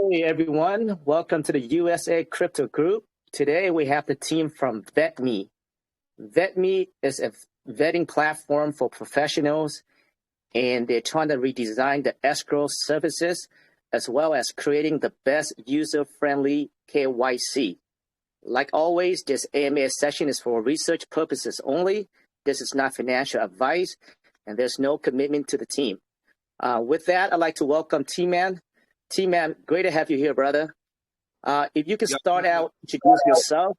Hey everyone, welcome to the USA Crypto Group. Today we have the team from Vetme. Vetme is a vetting platform for professionals, and they're trying to redesign the escrow services as well as creating the best user-friendly KYC. Like always, this AMA session is for research purposes only. This is not financial advice, and there's no commitment to the team. With that, I'd like to welcome T-Man. T-Man, great to have you here, brother. If you can start out, introduce yourself,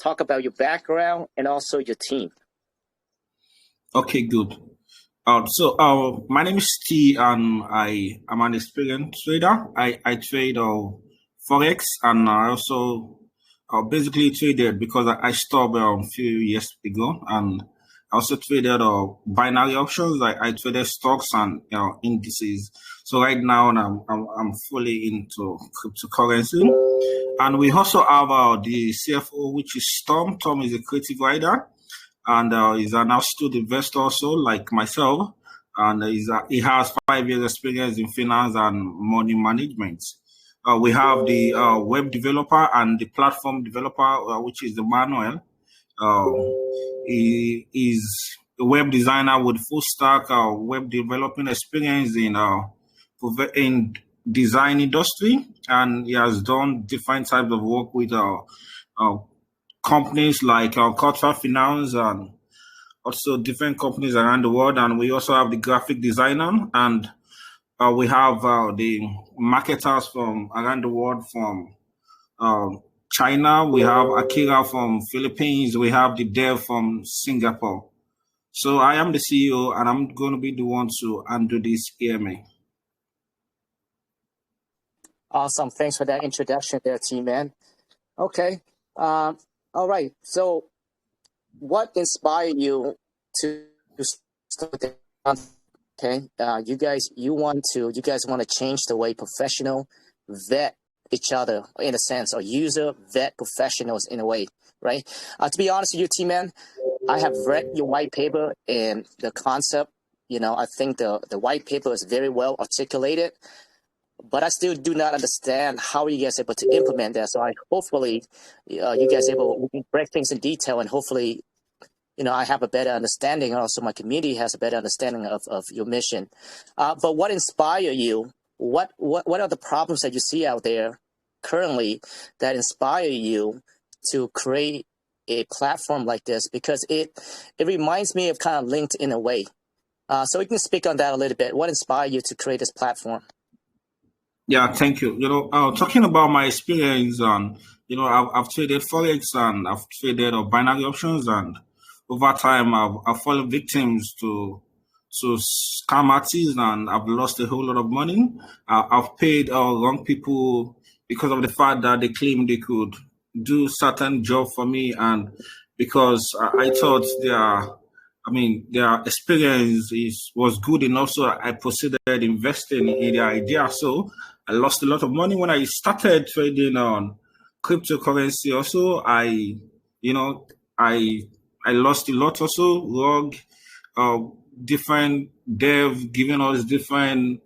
talk about your background, and also your team. Okay, good. So my name is T, and I am an experienced trader. I trade Forex, and I also basically traded because I stopped a few years ago, and I also traded binary options. I traded stocks and indices. So right now I'm fully into cryptocurrency, and we also have the CFO, which is Tom. Tom is a creative writer, and he's an astute investor also, like myself, and he has 5 years experience in finance and money management. We have the web developer and the platform developer, which is Emmanuel. He is a web designer with full stack web developing experience in design industry, and he has done different types of work with companies like Cultural Finance and also different companies around the world. And we also have the graphic designer, and we have the marketers from around the world from China. We have Akira from Philippines. We have the dev from Singapore. So I am the CEO, and I'm going to be the one to undo this AMA. Awesome. Thanks for that introduction there, T-Man. Okay. All right. So what inspired you to start the okay? You guys want to change the way professional vet each other in a sense, or user vet professionals in a way, right? To be honest with you, T-Man, I have read your white paper and the concept. I think the white paper is very well articulated, but I still do not understand how you guys are able to implement that. So hopefully you guys are able to break things in detail, and hopefully, I have a better understanding, and also my community has a better understanding of your mission. But what inspired you? What are the problems that you see out there currently that inspire you to create a platform like this? Because it reminds me of kind of LinkedIn in a way. So you can speak on that a little bit. What inspired you to create this platform? Yeah, thank you. Talking about my experience on, I've traded Forex and I've traded binary options, and over time I've fallen victims to scam artists, and I've lost a whole lot of money. I've paid wrong people because of the fact that they claimed they could do certain job for me, and because I thought their experience was good enough, so I proceeded investing in their idea. So I lost a lot of money when I started trading on cryptocurrency. Also, I lost a lot. Also, log different dev giving us different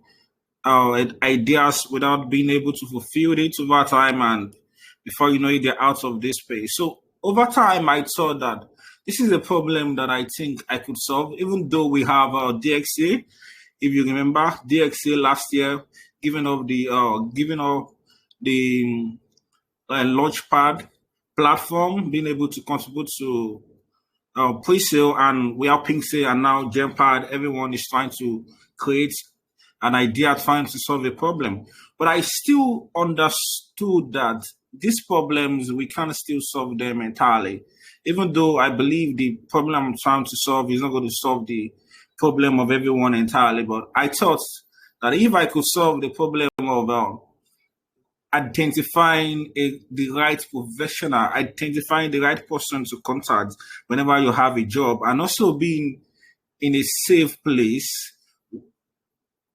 ideas without being able to fulfill it over time, and before you know it, they're out of this space. So over time, I saw that this is a problem that I think I could solve, even though we have DXA. If you remember, DXA last year giving up the Launchpad platform, being able to contribute to Presale, and we are Pinksale, and now Gempad. Everyone is trying to create an idea, trying to solve a problem. But I still understood that these problems, we can't still solve them entirely. Even though I believe the problem I'm trying to solve is not going to solve the problem of everyone entirely. But I thought that if I could solve the problem of identifying the right professional, identifying the right person to contact whenever you have a job, and also being in a safe place,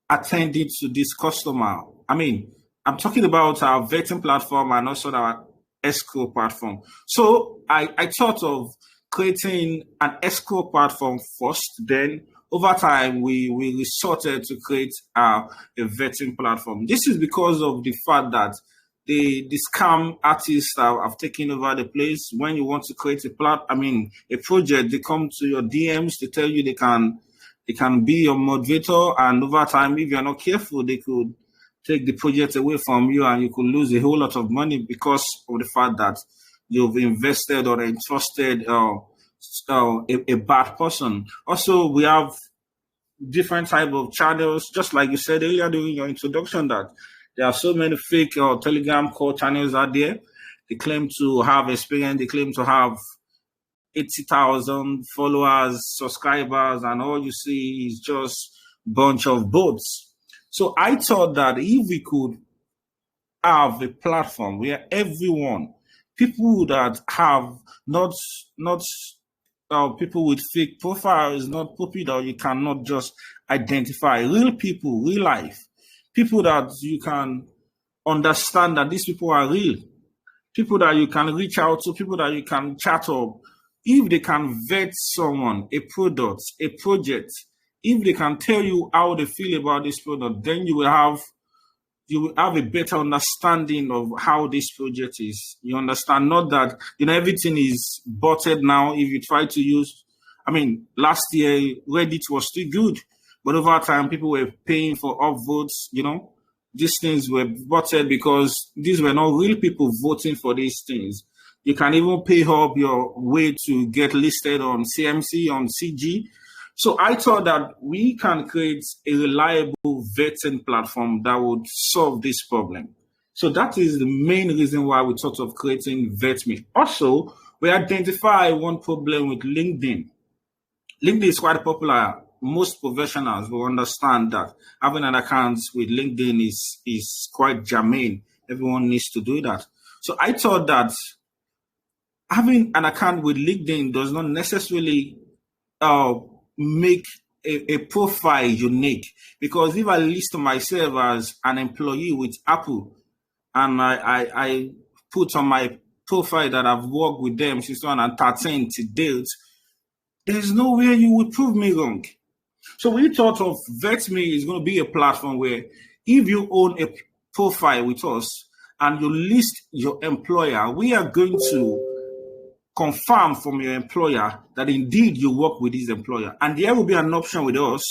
attending to this customer. I'm talking about our vetting platform and also our escrow platform. So I thought of creating an escrow platform first, then over time, we resorted to create a vetting platform. This is because of the fact that the scam artists have taken over the place. When you want to create a project, they come to your DMs to tell you they can be your moderator, and over time, if you're not careful, they could take the project away from you, and you could lose a whole lot of money because of the fact that you've invested or entrusted a bad person. Also, we have different type of channels, just like you said earlier during your introduction, that there are so many fake Telegram call channels out there. They claim to have experience. They claim to have 80,000 followers, subscribers, and all you see is just a bunch of bots. So I thought that if we could have a platform where everyone, people that have not people with fake profiles, not people that you cannot just identify, real people, real life, people that you can understand that these people are real, people that you can reach out to, people that you can chat up. If they can vet someone, a product, a project, if they can tell you how they feel about this product, then you will have a better understanding of how this project is. You understand, not that, everything is botted now. If you try to use, last year, Reddit was still good, but over time, people were paying for upvotes, These things were botted because these were not real people voting for these things. You can even pay up your way to get listed on CMC, on CG. So I thought that we can create a reliable vetting platform that would solve this problem. So that is the main reason why we thought of creating Vetme. Also, we identify one problem with LinkedIn. LinkedIn is quite popular. Most professionals will understand that having an account with LinkedIn is quite germane. Everyone needs to do that. So I thought that having an account with LinkedIn does not necessarily make a profile unique, because if I list myself as an employee with Apple and I put on my profile that I've worked with them since 2013 to date, there's no way you would prove me wrong. So we thought of Vetme is going to be a platform where if you own a profile with us and you list your employer, we are going to confirm from your employer that indeed you work with this employer. And there will be an option with us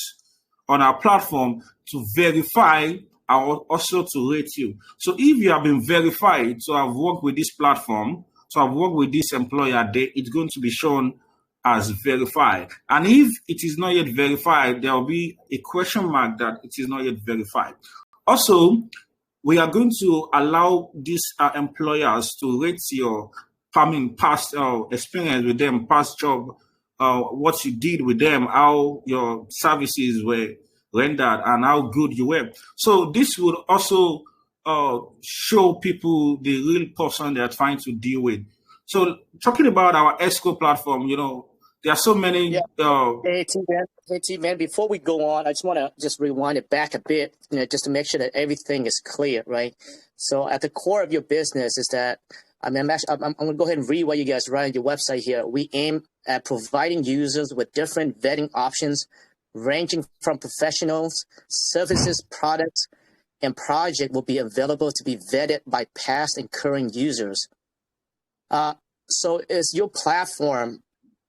on our platform to verify or also to rate you. So if you have been verified to have worked with this platform, to have worked with this employer, it's going to be shown as verified. And if it is not yet verified, there will be a question mark that it is not yet verified. Also, we are going to allow these employers to rate your past experience with them, past job, what you did with them, how your services were rendered, and how good you were. So this would also show people the real person they are trying to deal with. So talking about our Escrow platform, there are so many. Yeah. Hey, T-Man, before we go on, I just want to rewind it back a bit, just to make sure that everything is clear, right? So at the core of your business is that, I'm going to go ahead and read what you guys write on your website here. We aim at providing users with different vetting options, ranging from professionals, services, products, and project will be available to be vetted by past and current users. So is your platform,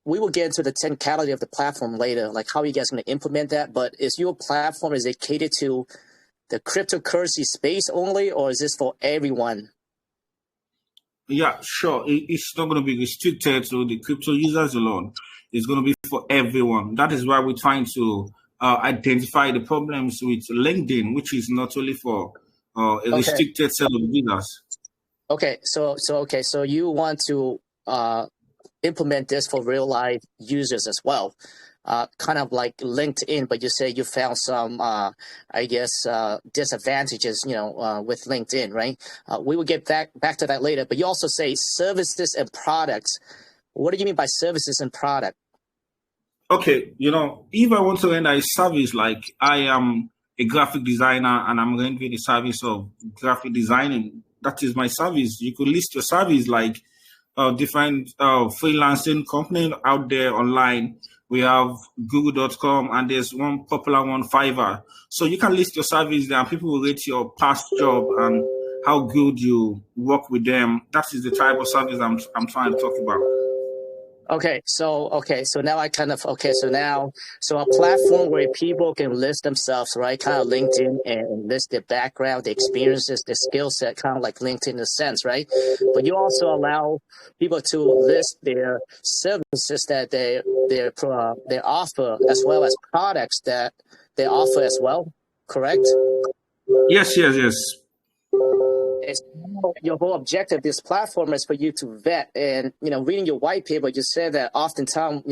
we will get into the technicality of the platform later, like how you guys going to implement that, but is your platform, is it catered to the cryptocurrency space only, or is this for everyone? Yeah, sure. It's not going to be restricted to the crypto users alone. It's going to be for everyone. That is why we're trying to identify the problems with LinkedIn, which is not only for a restricted set of users. Okay, so you want to implement this for real life users as well, kind of like LinkedIn, but you say you found some, disadvantages, with LinkedIn, right? We will get back to that later, but you also say services and products. What do you mean by services and product? Okay, if I want to render a service, like I am a graphic designer and I'm rendering the service of graphic designing, that is my service. You could list your service like different freelancing company out there online we have Google.com, and there's one popular one, Fiverr. So you can list your service there, and people will rate your past job and how good you work with them. That is the type of service I'm trying to talk about. So now I kind of so a platform where people can list themselves, right? Kind of LinkedIn, and list their background, their experiences, their skill set, kind of like LinkedIn in a sense, right? But you also allow people to list their services that they offer, as well as products that they offer as well. Correct? Yes. Your whole objective of this platform is for you to vet. And reading your white paper, you said that oftentimes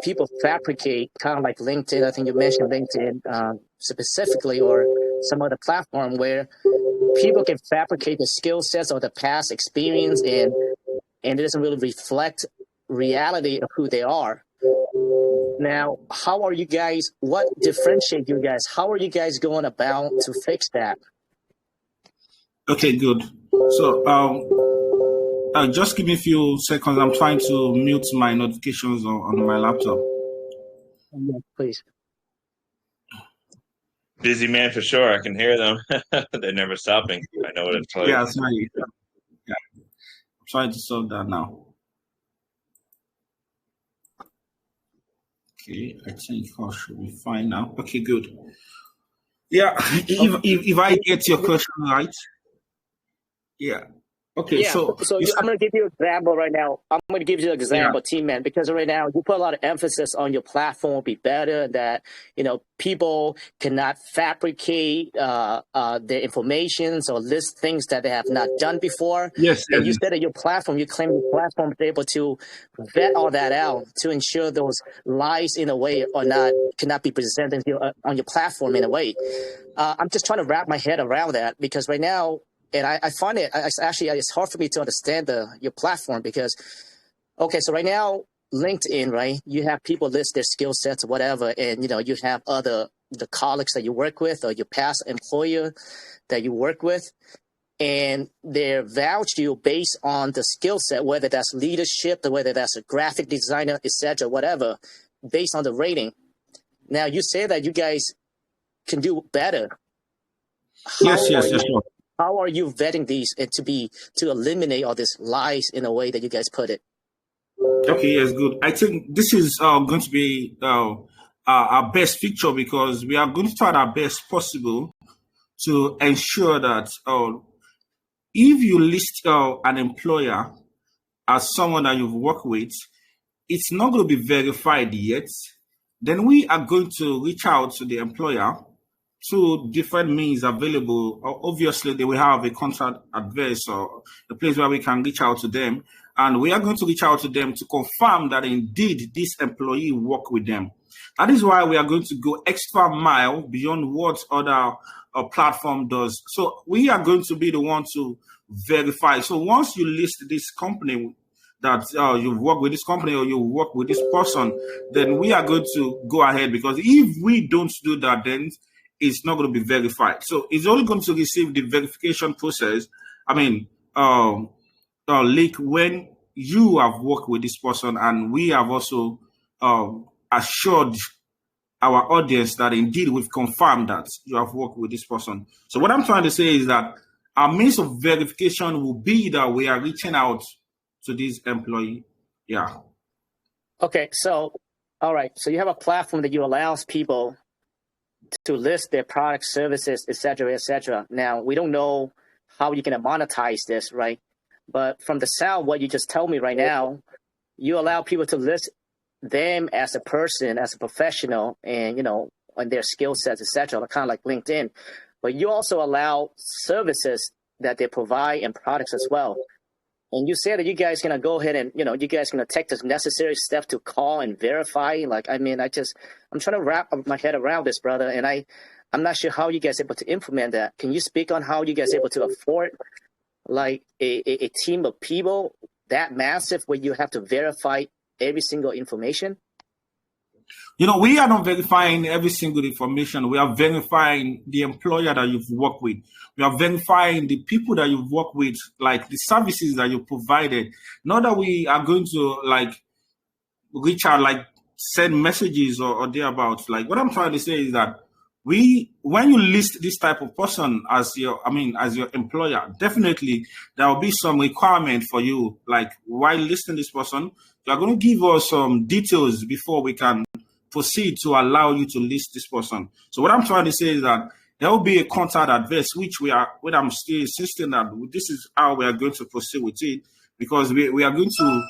people fabricate, kind of like LinkedIn. I think you mentioned LinkedIn specifically, or some other platform where people can fabricate the skill sets or the past experience, and it doesn't really reflect reality of who they are. Now, how are you guys? What differentiates you guys? How are you guys going about to fix that? Okay, good. So just give me a few seconds. I'm trying to mute my notifications on my laptop. Yeah, please. Busy man for sure. I can hear them. They're never stopping. I know what it's like. Yeah, sorry. Yeah. I'm trying to solve that now. Okay, I think I should be fine now. Okay, good. Yeah, if I get your question right. Yeah. Okay, yeah, so I'm going to give you an example right now. I'm going to give you an example, team man, because right now you put a lot of emphasis on your platform will be better, that people cannot fabricate their information or list things that they have not done before. Yes. And you said that your platform, you claim your platform is able to vet all that out to ensure those lies in a way cannot be presented on your platform in a way. I'm just trying to wrap my head around that, because right now, and I find it's hard for me to understand your platform, because, so right now, LinkedIn, right, you have people list their skill sets or whatever, and, you have the colleagues that you work with, or your past employer that you work with, and they vouch you based on the skill set, whether that's leadership, or whether that's a graphic designer, etc., whatever, based on the rating. Now, you say that you guys can do better. Yes. How are you vetting these and to eliminate all these lies in a way that you guys put it? Okay, yes, good. I think this is going to be our best feature, because we are going to try our best possible to ensure that if you list an employer as someone that you've worked with, it's not going to be verified yet. Then we are going to reach out to the employer through different means available. Obviously, they will have a contract advice or a place where we can reach out to them. And we are going to reach out to them to confirm that indeed this employee worked with them. That is why we are going to go extra mile beyond what other platform does. So we are going to be the one to verify. So once you list this company, that you've worked with this company or you work with this person, then we are going to go ahead, because if we don't do that, then it's not going to be verified. So it's only going to receive the verification process. Link when you have worked with this person, and we have also assured our audience that indeed we've confirmed that you have worked with this person. So what I'm trying to say is that our means of verification will be that we are reaching out to this employee. Yeah. Okay. So, all right. So you have a platform that you allows people to list their products, services, et cetera. Now, we don't know how you're going to monetize this, right? But from the sound, what you just told me right now, you allow people to list them as a person, as a professional, and, on their skill sets, et cetera, kind of like LinkedIn. But you also allow services that they provide and products as well. And you said that you guys going to go ahead and, you guys going to take the necessary steps to call and verify. I'm trying to wrap my head around this, brother. And I'm not sure how you guys are able to implement that. Can you speak on how you guys are able to afford like a team of people that massive where you have to verify every single information? We are not verifying every single information. We are verifying the employer that you've worked with. We are verifying the people that you've worked with, like the services that you provided. Not that we are going to reach out, send messages or thereabouts. Like what I'm trying to say is that when you list this type of person as your employer, definitely there will be some requirement for you. Like while listing this person, you are going to give us some details before we can proceed to allow you to list this person. So what I'm trying to say is that there will be a contact address, which I'm still insisting that this is how we are going to proceed with it, because we are going to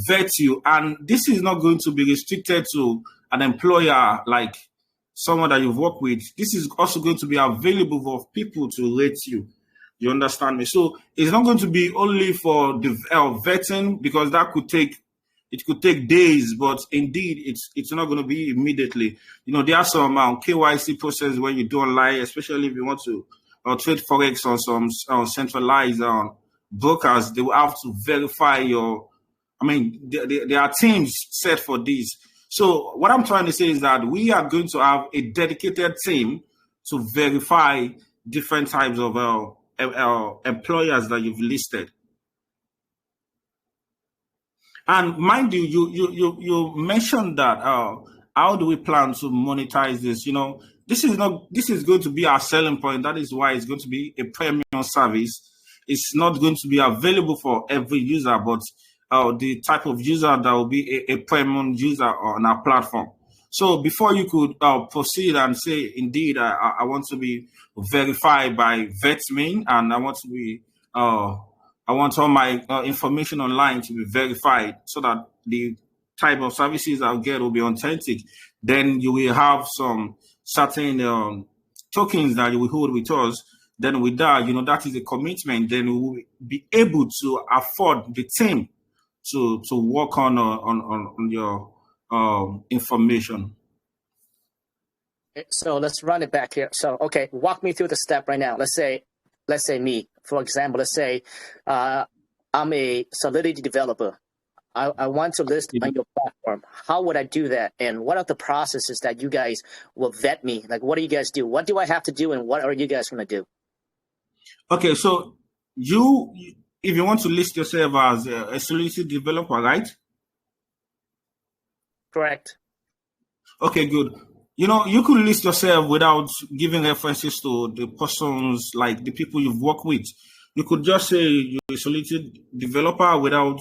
vet you, and this is not going to be restricted to an employer like someone that you've worked with. This is also going to be available for people to rate you. You understand me? So it's not going to be only for the vetting, because that could take days, but indeed it's not going to be immediately. There are some KYC process when you do online, especially if you want to trade forex on some centralized brokers. They will have to verify there are teams set for this. So what I'm trying to say is that we are going to have a dedicated team to verify different types of employers that you've listed. And mind you, you mentioned that how do we plan to monetize this? This is going to be our selling point. That is why it's going to be a premium service. It's not going to be available for every user, but the type of user that will be a premium user on our platform. So before you could proceed and say, indeed, I want to be verified by Vetme, and I want all my information online to be verified so that the type of services I'll get will be authentic. Then you will have some certain tokens that you will hold with us. Then with that, that is a commitment. Then we will be able to afford the team to work on your information. So let's run it back here. So, okay, walk me through the step right now. Let's say me, for example, let's say I'm a Solidity developer. I want to list on your platform. How would I do that? And what are the processes that you guys will vet me? Like, what do you guys do? What do I have to do? And what are you guys going to do? Okay, so if you want to list yourself as a Solidity developer, right? Correct. Okay, good. You could list yourself without giving references to the persons, like the people you've worked with. You could just say you're a Solidity developer without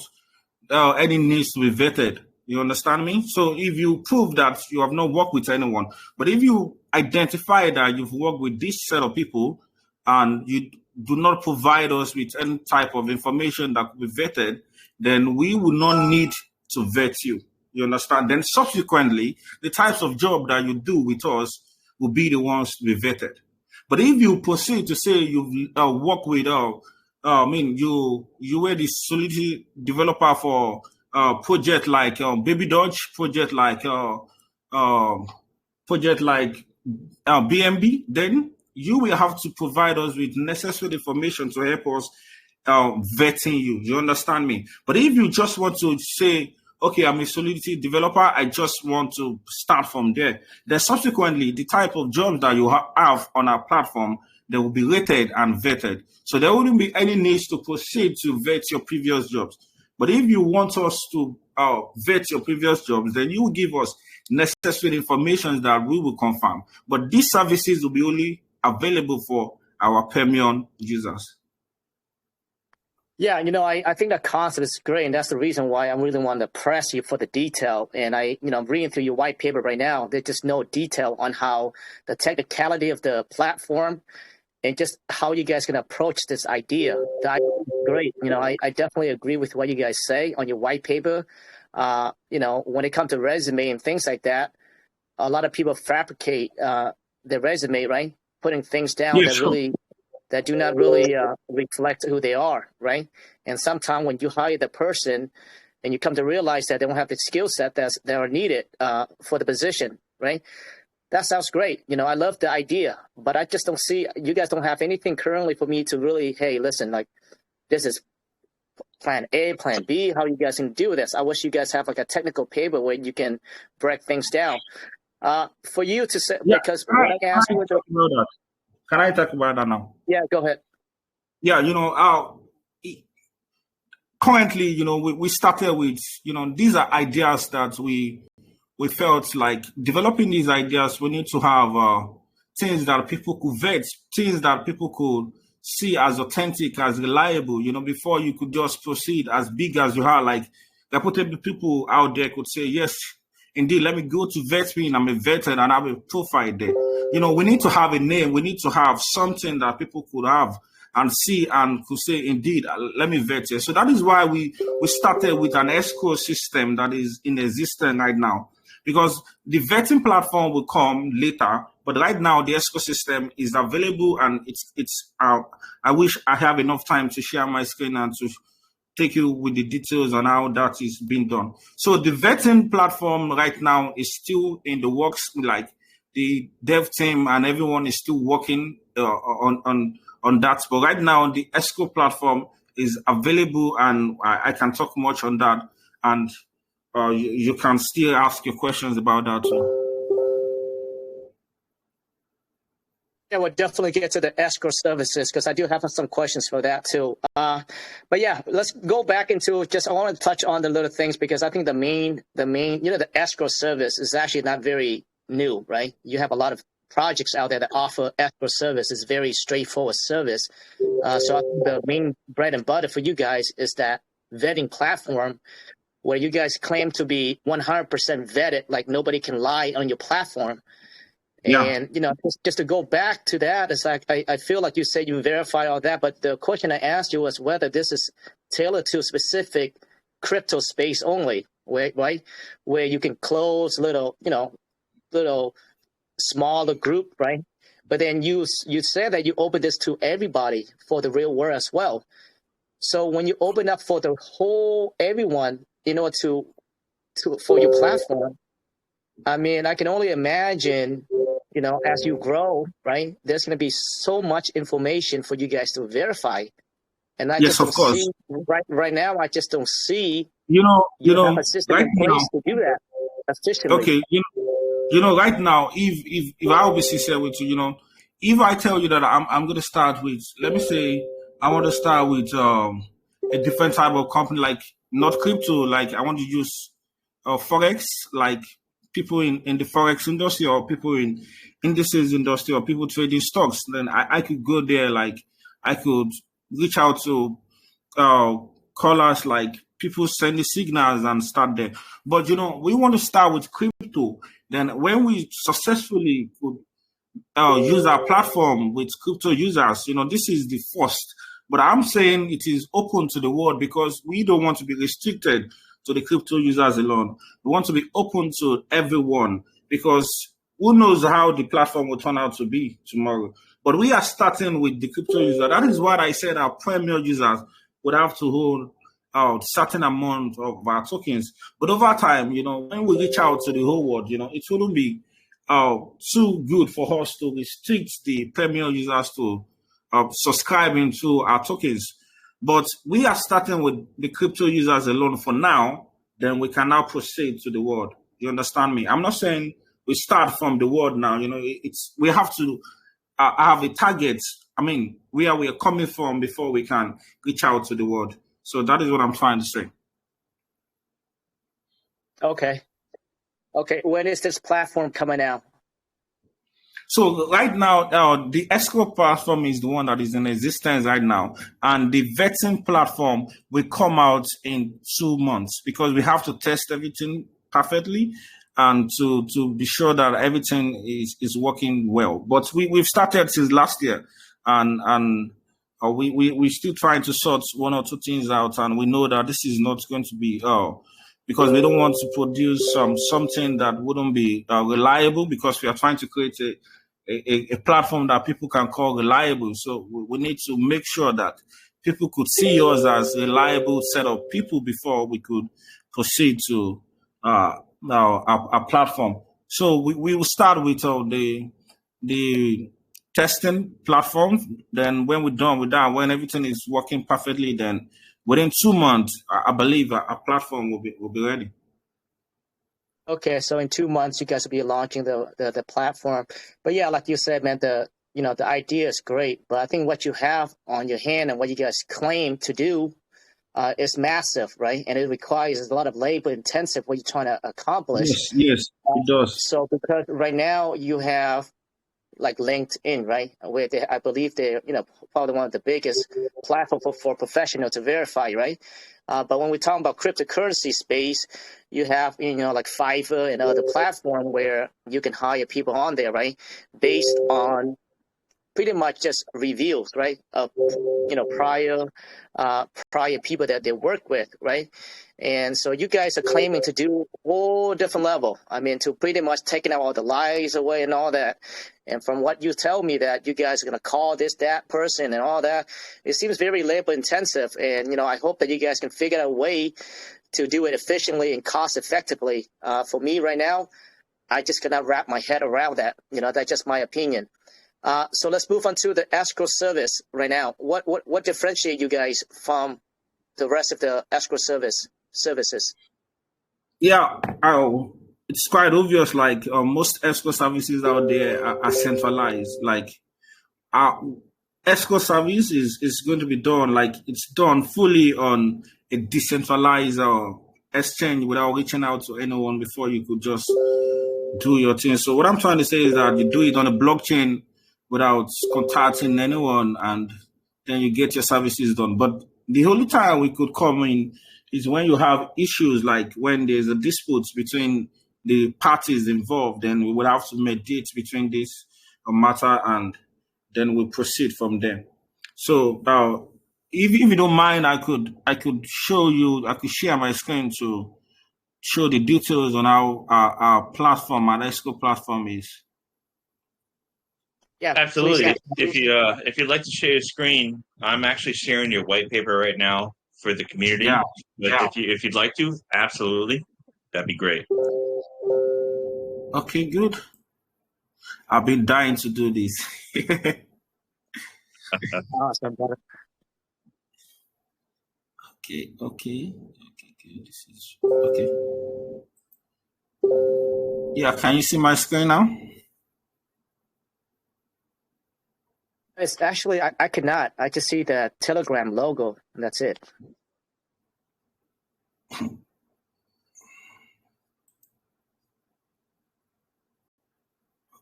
any needs to be vetted. You understand me? So if you prove that you have not worked with anyone, but if you identify that you've worked with this set of people and you do not provide us with any type of information that could be vetted, then we will not need to vet you. You understand? Then subsequently, the types of job that you do with us will be the ones to be vetted. But if you proceed to say you work with, you were the Solidity developer for project like Baby Dodge, project like BNB, then you will have to provide us with necessary information to help us vetting you. You understand me? But if you just want to say, okay, I'm a Solidity developer, I just want to start from there, then subsequently the type of jobs that you have on our platform, they will be rated and vetted. So there wouldn't be any need to proceed to vet your previous jobs. But if you want us to vet your previous jobs, then you will give us necessary information that we will confirm. But these services will be only available for our premium users. Yeah, I think that concept is great, and that's the reason why I really want to press you for the detail. And I'm reading through your white paper right now. There's just no detail on how the technicality of the platform and just how you guys can approach this idea. The idea is great. I definitely agree with what you guys say on your white paper. When it comes to resume and things like that, a lot of people fabricate their resume, right? Putting things down that do not really reflect who they are, right? And sometimes when you hire the person and you come to realize that they don't have the skill set that are needed for the position, right? That sounds great. I love the idea, but I just don't see, you guys don't have anything currently for me to really, hey, listen, like this is plan A, plan B, how you guys can do this. I wish you guys have like a technical paper where you can break things down. For you to say, because when I ask you can I talk about that now? Yeah, go ahead. Yeah, currently, we started with, these are ideas that we we felt like developing these ideas, we need to have things that people could vet, things that people could see as authentic, as reliable, before you could just proceed as big as you are. Like, reputable people out there could say, yes, indeed, let me go to Vetme, and I'm a veteran and I have a profile there. We need to have a name. We need to have something that people could have and see and could say, indeed, let me vet it. So that is why we started with an escrow system that is in existence right now. Because the vetting platform will come later, but right now the escrow system is available, and it's I wish I have enough time to share my screen and to take you with the details on how that is being done. So the vetting platform right now is still in the works. Like, the dev team and everyone is still working on that. But right now the escrow platform is available, and I can talk much on that. And you can still ask your questions about that too. Yeah, we'll definitely get to the escrow services because I do have some questions for that too. But yeah, let's go back into I want to touch on the little things because I think the main, the escrow service is actually not very new, right? You have a lot of projects out there that offer escrow service. It's very straightforward service. So I think the main bread and butter for you guys is that vetting platform where you guys claim to be 100% vetted, like nobody can lie on your platform. Yeah. And, just to go back to that, it's like, I feel like you said you verify all that, but the question I asked you was whether this is tailored to specific crypto space only, right? Where you can close little smaller group, right? But then you said that you open this to everybody for the real world as well. So when you open up for the whole everyone, for your platform, I mean, I can only imagine, as you grow, right, there's going to be so much information for you guys to verify. And I just don't see, right now, I just don't see, you have a system in place to do that efficiently. Okay, right now, if I will be sincere with you, if I tell you that I'm going to start with, let me say, I want to start with a different type of company, like not crypto, like I want to use Forex, like people in the Forex industry or people in indices industry or people trading stocks, then I could go there, like I could reach out to callers, like people send the signals and start there. But, we want to start with crypto. Then when we successfully could use our platform with crypto users, this is the first. But I'm saying it is open to the world because we don't want to be restricted to the crypto users alone. We want to be open to everyone because who knows how the platform will turn out to be tomorrow. But we are starting with the crypto user. That is what I said our premier users would have to hold out certain amount of our tokens. But over time, when we reach out to the whole world, it wouldn't be too good for us to restrict the premier users to subscribing to our tokens. But we are starting with the crypto users alone for now, then we can now proceed to the world. You understand me? I'm not saying we start from the world now. We have to have a target. I mean, where we are coming from before we can reach out to the world. So that is what I'm trying to say. Okay. When is this platform coming out? So right now, the escrow platform is the one that is in existence right now. And the vetting platform will come out in 2 months because we have to test everything perfectly and to be sure that everything is working well. But we've started since last year and we're still trying to sort one or two things out. And we know that this is not going to be because we don't want to produce something that wouldn't be reliable because we are trying to create a platform that people can call reliable. So we need to make sure that people could see us as a reliable set of people before we could proceed to our platform. So we will start with the testing platform. Then when we're done with that, when everything is working perfectly, then within 2 months, I believe our platform will be ready. Okay, so in 2 months, you guys will be launching the platform. But yeah, like you said, man, the idea is great. But I think what you have on your hand and what you guys claim to do, is massive, right? And it requires a lot of labor intensive what you're trying to accomplish. Yes, it does. So because right now you have like LinkedIn, right? Where I believe they're, probably one of the biggest platform for professional to verify, right? But when we talk about cryptocurrency space, you have, like Fiverr and other platform where you can hire people on there, right? Based on pretty much just reviews, right? Of, prior people that they work with, right? And so you guys are claiming to do all different level. I mean, to pretty much taking out all the lies away and all that. And from what you tell me that you guys are going to call this, that person and all that, it seems very labor intensive. And, I hope that you guys can figure out a way to do it efficiently and cost effectively. For me right now, I just cannot wrap my head around that. That's just my opinion. So let's move on to the escrow service right now. What differentiate you guys from the rest of the escrow services? Yeah, it's quite obvious. Like most escrow services out there are centralized. Like our escrow service is going to be done like it's done fully on a decentralized exchange without reaching out to anyone before you could just do your thing. So what I'm trying to say is that you do it on a blockchain without contacting anyone, and then you get your services done. But the only time we could come in is when you have issues, like when there's a dispute between the parties involved, then we would have to mediate between this matter, and then we'll proceed from there. So if you don't mind, I could show you, I could share my screen to show the details on how our platform, our escrow platform is. Yeah, absolutely. If you'd like to share your screen, I'm actually sharing your white paper right now for the community. Yeah. But if you'd like to, absolutely, that'd be great. Okay, good. I've been dying to do this. Awesome, brother. Okay. This is okay. Yeah, can you see my screen now? It's actually, I could not. I just see the Telegram logo, and that's it.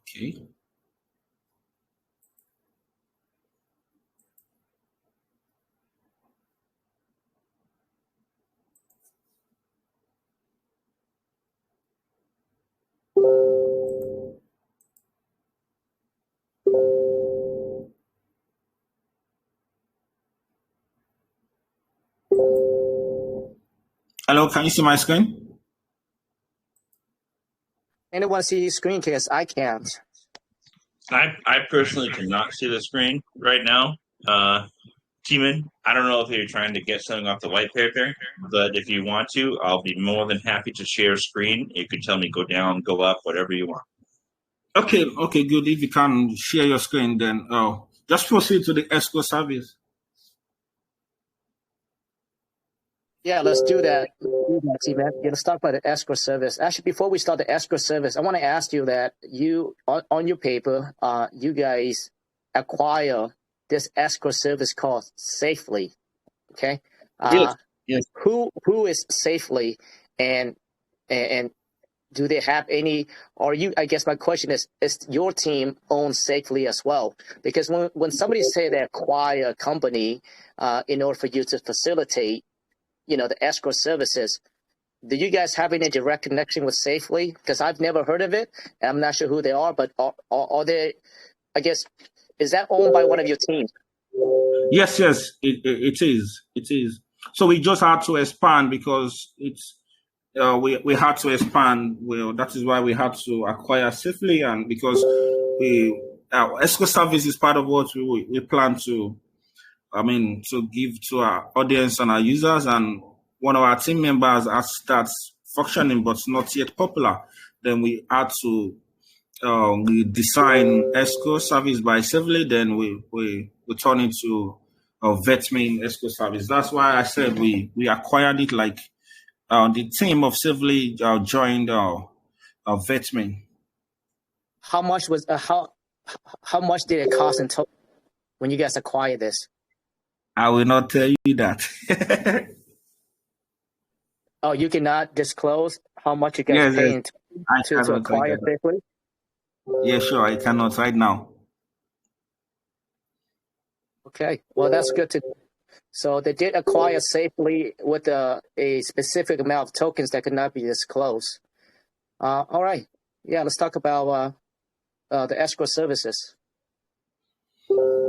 Okay. Hello, can you see my screen? Anyone see your screen? Because I can't. I personally cannot see the screen right now. Teeman, I don't know if you're trying to get something off the white paper, but if you want to, I'll be more than happy to share screen. You can tell me go down, go up, whatever you want. Okay, good. If you can share your screen, then just proceed to the escrow service. Yeah, let's do that. Man. Let's talk about the escrow service. Actually, before we start the escrow service, I want to ask you that you, on your paper, you guys acquire this escrow service called Safely. Okay. Yes. Who is Safely, and do they have any? Or you? I guess my question is your team own Safely as well? Because when somebody say they acquire a company in order for you to facilitate, the escrow services, do you guys have any direct connection with Safely? Because I've never heard of it, and I'm not sure who they are, but are they, I guess, is that owned by one of your teams? Yes, it is. So we just had to expand because it's we had to expand. Well, that is why we had to acquire Safely, and because our escrow service is part of what we plan to give to our audience and our users. And one of our team members has started functioning but not yet popular. Then we had to we design escrow service by Safely. Then we turn into a Vetme escrow service. That's why I said we acquired it. Like the team of Safely joined Vetme. How much was how much did it cost in total when you guys acquired this? I will not tell you that. Oh, you cannot disclose how much you guys paying to acquire safely? Yeah, sure. I cannot right now. Okay, well, that's good to know. So they did acquire safely with a specific amount of tokens that could not be disclosed. All right. Yeah, let's talk about the escrow services.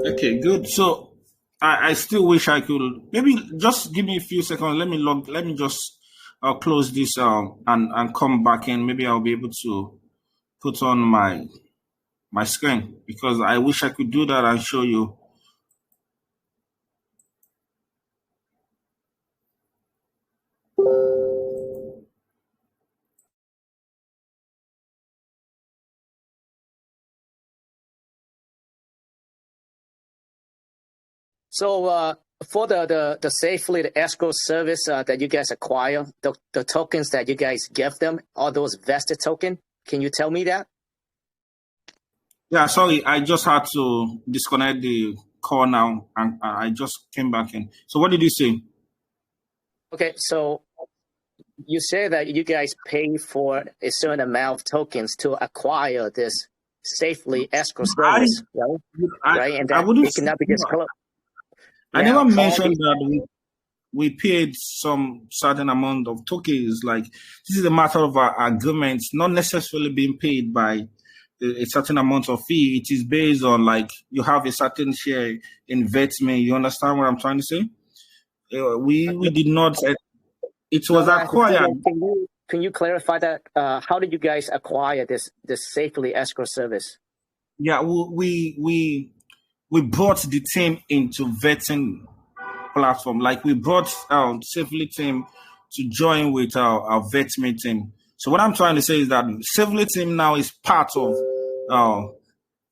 Okay, good. So I still wish I could maybe just give me a few seconds. Let me just close this and come back in. Maybe I'll be able to put on my screen because I wish I could do that and show you. So for the safely the escrow service that you guys acquire, the tokens that you guys give them, are those vested token? Can you tell me that? Yeah, sorry, I just had to disconnect the call now, and I just came back in. So what did you say? Okay, so you say that you guys pay for a certain amount of tokens to acquire this safely escrow service, right? And that it cannot be disclosed. I never mentioned that we paid some certain amount of tokens. Like this is a matter of agreements, not necessarily being paid by a certain amount of fee. It is based on like you have a certain share in Vetme. You understand what I'm trying to say? We did not. It was acquired. Can you clarify that? How did you guys acquire this safely escrow service? Yeah, we brought the team into vetting platform. Like we brought our safely team to join with our Vetme team. So what I'm trying to say is that safely team now is part of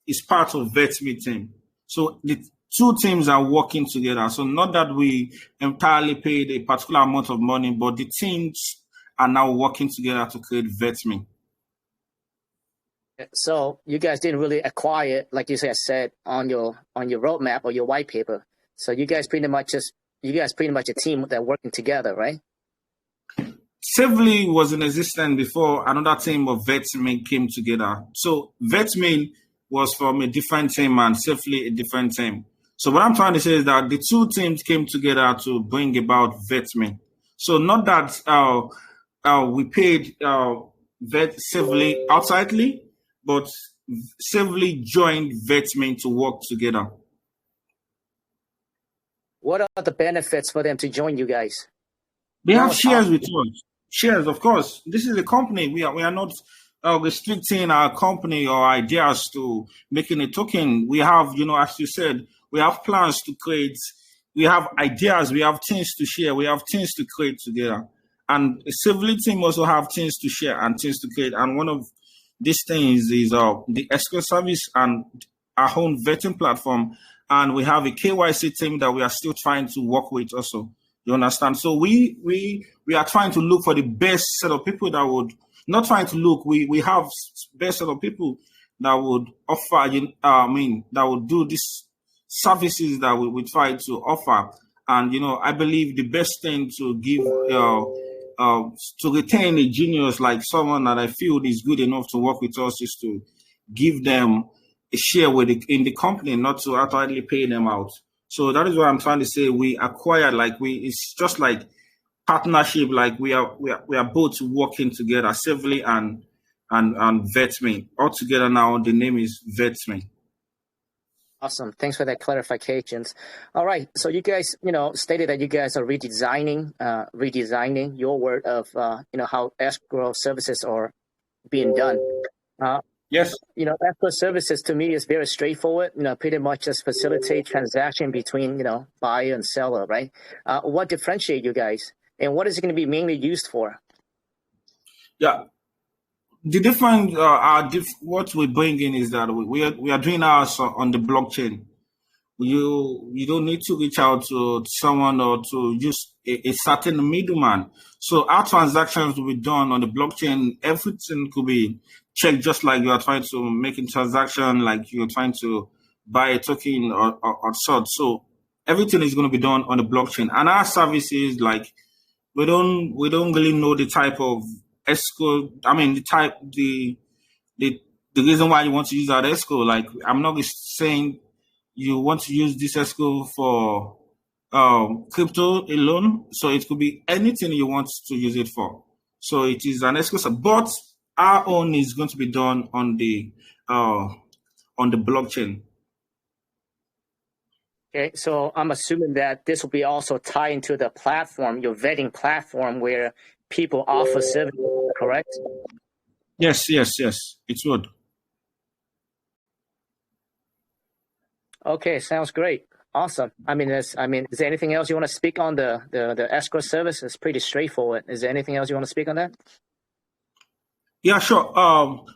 Vetme team. So the two teams are working together. So not that we entirely paid a particular amount of money, but the teams are now working together to create Vetme. So you guys didn't really acquire, like you said, on your roadmap or your white paper. So you guys pretty much a team that working together, right? Safely was in existence before another team of Vetme came together. So Vetme was from a different team and Safely a different team. So what I'm trying to say is that the two teams came together to bring about Vetme. So not that we paid Safely outsidely, but Safely joined Vetme to work together. What are the benefits for them to join you guys? They have shares with us. Shares, of course. This is a company. We are not restricting our company or ideas to making a token. We have, as you said, we have plans to create. We have ideas. We have things to share. We have things to create together. And a Safely team also have things to share and things to create. And one of these things is the escrow service and our own vetting platform. And we have a KYC team that we are still trying to work with also. You understand? So we are trying to look for the best set of people that would not trying to look. We have best set of people that would offer. That would do these services that we try to offer. And I believe the best thing to give to retain a genius like someone that I feel is good enough to work with us is to give them a share in the company, not to outrightly pay them out. So that is what I'm trying to say. We acquired it's just like partnership. Like we are both working together, Safely and Vetme. All together now, the name is Vetme. Awesome. Thanks for that clarifications. All right. So you guys, stated that you guys are redesigning your word of, how escrow services are being done. Yes. Escrow services to me is very straightforward. Pretty much just facilitate transaction between, buyer and seller, right? What differentiate you guys, and what is it going to be mainly used for? Yeah. The different what we bring in is that we are doing ours on the blockchain. You don't need to reach out to someone or to use a certain middleman. So our transactions will be done on the blockchain. Everything could be checked just like you are trying to make a transaction, like you're trying to buy a token or sort. So everything is going to be done on the blockchain. And our service is like we don't really know the type of escrow. I mean, the reason why you want to use that escrow. Like, I'm not saying you want to use this escrow for crypto alone. So it could be anything you want to use it for. So it is an escrow, but our own is going to be done on the blockchain. Okay, so I'm assuming that this will be also tied into the platform, your vetting platform, where people offer services, correct? Yes, it would. Okay, sounds great. Awesome. I mean, is there anything else you want to speak on the escrow service? It's pretty straightforward. Is there anything else you want to speak on that? Yeah, sure.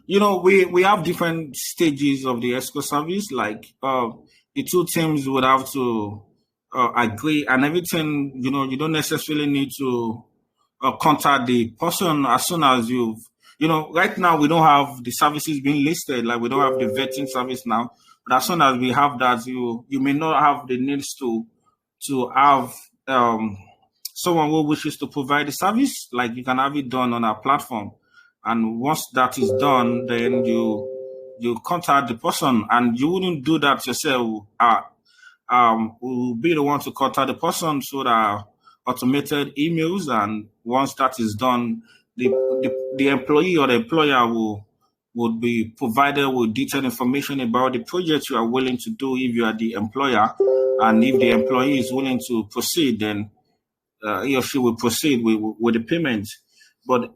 We have different stages of the escrow service. Like, the two teams would have to agree, and everything. You don't necessarily need to contact the person as soon as you've. Right now we don't have the services being listed. Like, we don't have the vetting service now. But as soon as we have that, you may not have the needs to have someone who wishes to provide the service. Like, you can have it done on our platform. And once that is done, then you contact the person, and you wouldn't do that yourself. We'll be the one to contact the person so that automated emails, and once that is done, the employee or the employer would be provided with detailed information about the project you are willing to do if you are the employer, and if the employee is willing to proceed, then he or she will proceed with the payment. But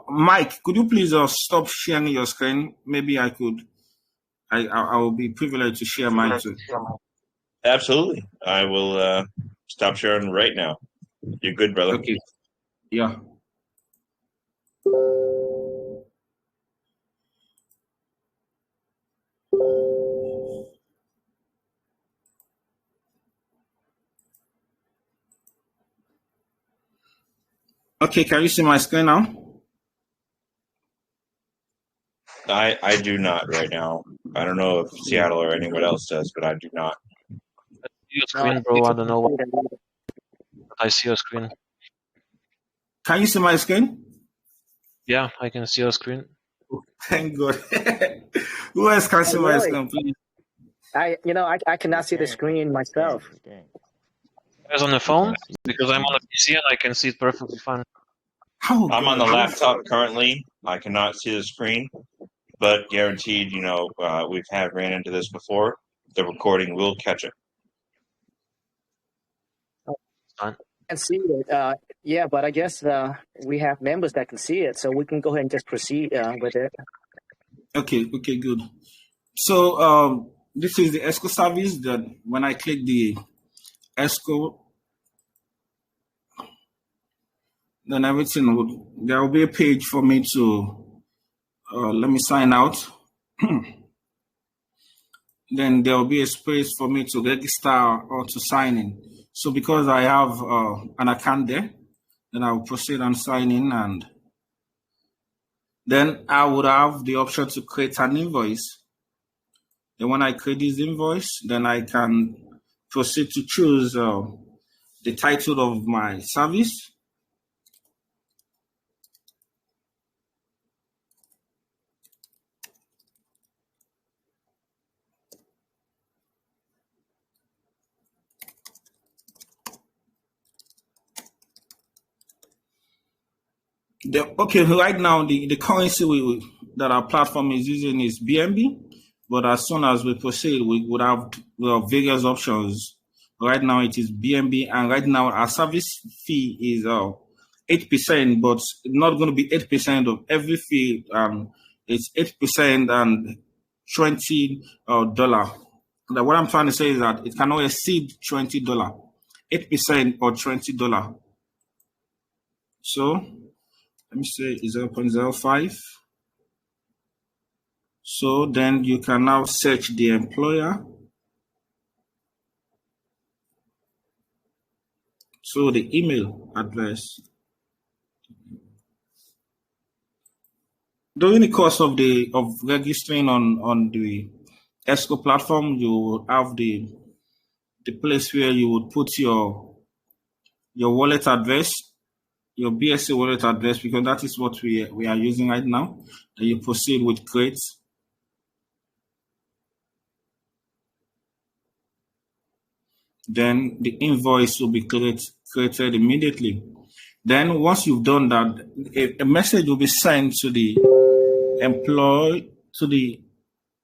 Mike, could you please stop sharing your screen? Maybe I will be privileged to share mine too. Absolutely. I will stop sharing right now. You're good, brother. Okay. Yeah. Okay, can you see my screen now? I do not right now. I don't know if Seattle or anyone else does, but I do not. Your screen, bro. I don't know what I see your screen. Can you see my screen? Yeah, I can see your screen. Thank God. Who else can see my screen, please? I cannot see the screen myself. Guys on the phone? Because I'm on a PC and I can see it perfectly fine. I'm on the laptop currently. I cannot see the screen, but guaranteed, we've ran into this before. The recording will catch it. Fine. I can see it. Yeah, but I guess we have members that can see it, so we can go ahead and just proceed with it. Okay, good. So this is the escrow service. That when I click the escrow, then there will be a page for me to let me sign out. Then there will be a space for me to register or to sign in. So because I have an account there, then I will proceed and sign in, and then I would have the option to create an invoice. Then when I create this invoice, then I can proceed to choose the title of my service. Right now the currency that our platform is using is BNB, but as soon as we proceed, we would have various options. Right now it is BNB, and right now our service fee is 8%, but not going to be 8% of every fee. It's 8% and $20. What I'm trying to say is that it cannot exceed $20, 8% or $20. So let me say 0.05. So then you can now search the employer. So the email address. During the course of registering on the escrow platform, you will have the place where you would put your wallet address. your BSC wallet address, because that is what we are using right now. And you proceed with create. Then the invoice will be created immediately. Then once you've done that, a message will be sent to the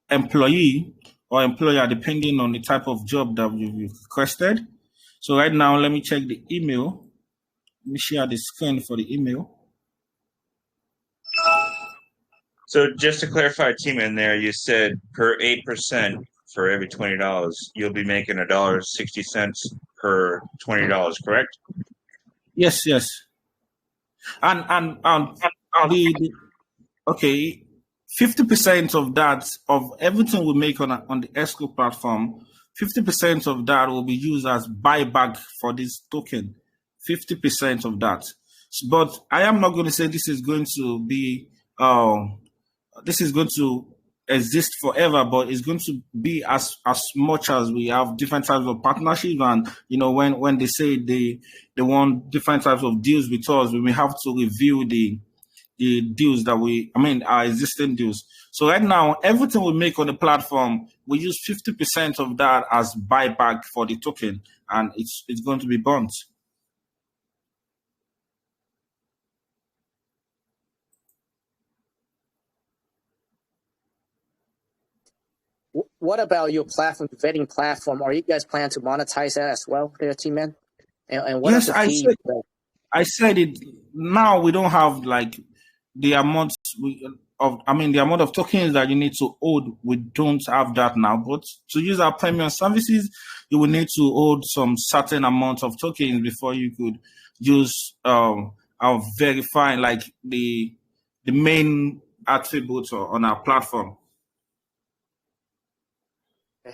employee or employer, depending on the type of job that you've requested. So right now, let me check the email. Let me share the screen for the email. So just to clarify, team, in there, you said per 8% for every $20, you'll be making $1.60 per $20, correct? Yes. And the okay, 50% of that, of everything we make on the Escrow platform, 50% of that will be used as buyback for this token. 50% of that. But I am not going to say this is going to be exist forever, but it's going to be as much as we have different types of partnerships. And when they say they want different types of deals with us, we may have to review the deals our existing deals. So right now, everything we make on the platform, we use 50% of that as buyback for the token, and it's going to be burnt. What about your platform, vetting platform? Are you guys planning to monetize that as well, there, team man? And what Yes, are the fees? I said it. Now we don't have like the amount the amount of tokens that you need to hold. We don't have that now. But to use our premium services, you will need to hold some certain amount of tokens before you could use our verifying, like the main attributes on our platform.